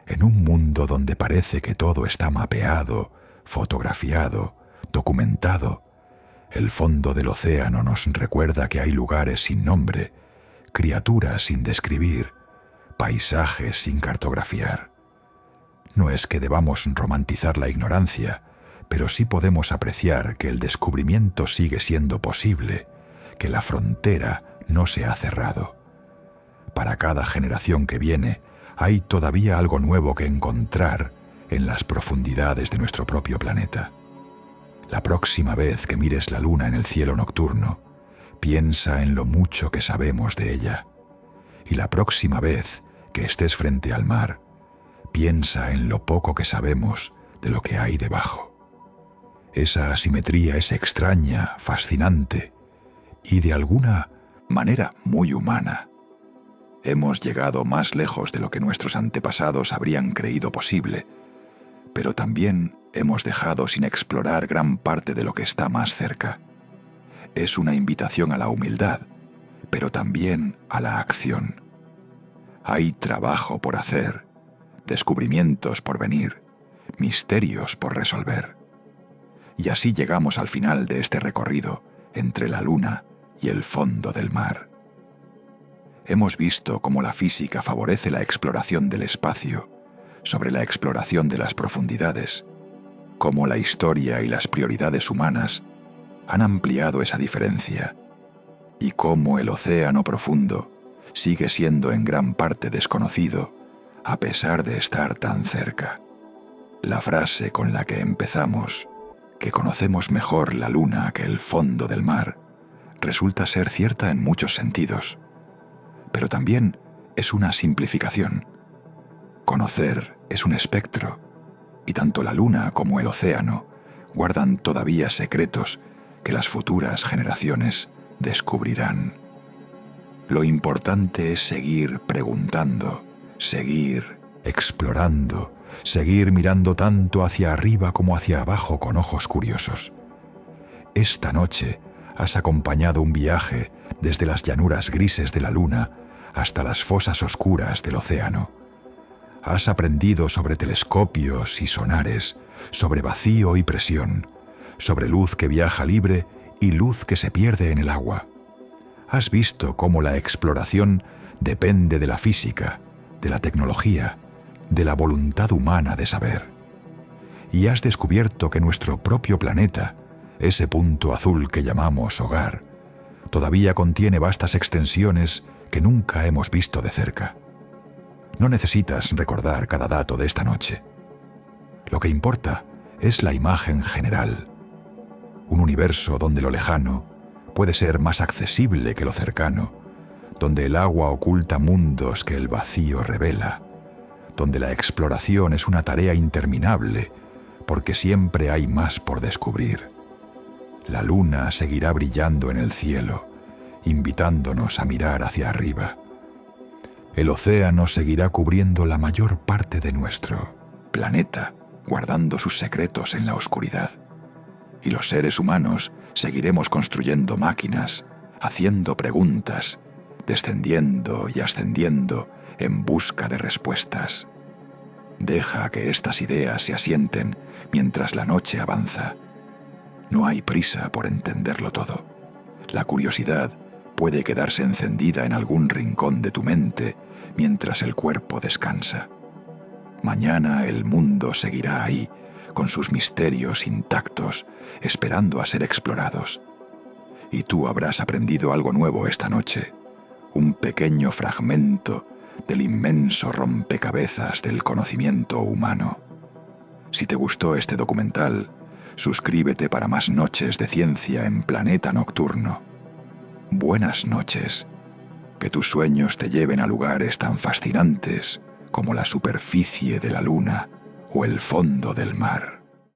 En un mundo donde parece que todo está mapeado, fotografiado, documentado, el fondo del océano nos recuerda que hay lugares sin nombre, criaturas sin describir, paisajes sin cartografiar. No es que debamos romantizar la ignorancia, pero sí podemos apreciar que el descubrimiento sigue siendo posible, que la frontera no se ha cerrado. Para cada generación que viene, hay todavía algo nuevo que encontrar en las profundidades de nuestro propio planeta. La próxima vez que mires la luna en el cielo nocturno, piensa en lo mucho que sabemos de ella. Y la próxima vez que estés frente al mar, piensa en lo poco que sabemos de lo que hay debajo. Esa asimetría es extraña, fascinante y de alguna manera muy humana. Hemos llegado más lejos de lo que nuestros antepasados habrían creído posible, pero también hemos dejado sin explorar gran parte de lo que está más cerca. Es una invitación a la humildad, pero también a la acción. Hay trabajo por hacer, descubrimientos por venir, misterios por resolver. Y así llegamos al final de este recorrido entre la luna y el fondo del mar. Hemos visto cómo la física favorece la exploración del espacio sobre la exploración de las profundidades, cómo la historia y las prioridades humanas han ampliado esa diferencia y cómo el océano profundo sigue siendo en gran parte desconocido a pesar de estar tan cerca. La frase con la que empezamos que conocemos mejor la luna que el fondo del mar, resulta ser cierta en muchos sentidos, pero también es una simplificación. Conocer es un espectro, y tanto la luna como el océano guardan todavía secretos que las futuras generaciones descubrirán. Lo importante es seguir preguntando, seguir explorando, seguir mirando tanto hacia arriba como hacia abajo con ojos curiosos. Esta noche has acompañado un viaje desde las llanuras grises de la luna hasta las fosas oscuras del océano. Has aprendido sobre telescopios y sonares, sobre vacío y presión, sobre luz que viaja libre y luz que se pierde en el agua. Has visto cómo la exploración depende de la física, de la tecnología, de la voluntad humana de saber. Y has descubierto que nuestro propio planeta, ese punto azul que llamamos hogar, todavía contiene vastas extensiones que nunca hemos visto de cerca. No necesitas recordar cada dato de esta noche. Lo que importa es la imagen general. Un universo donde lo lejano puede ser más accesible que lo cercano, donde el agua oculta mundos que el vacío revela, donde la exploración es una tarea interminable, porque siempre hay más por descubrir. La luna seguirá brillando en el cielo, invitándonos a mirar hacia arriba. El océano seguirá cubriendo la mayor parte de nuestro planeta, guardando sus secretos en la oscuridad. Y los seres humanos seguiremos construyendo máquinas, haciendo preguntas, descendiendo y ascendiendo en busca de respuestas. Deja que estas ideas se asienten mientras la noche avanza. No hay prisa por entenderlo todo. La curiosidad puede quedarse encendida en algún rincón de tu mente mientras el cuerpo descansa. Mañana el mundo seguirá ahí, con sus misterios intactos, esperando a ser explorados. Y tú habrás aprendido algo nuevo esta noche, un pequeño fragmento del inmenso rompecabezas del conocimiento humano. Si te gustó este documental, suscríbete para más noches de ciencia en Planeta Nocturno. Buenas noches. Que tus sueños te lleven a lugares tan fascinantes como la superficie de la luna o el fondo del mar.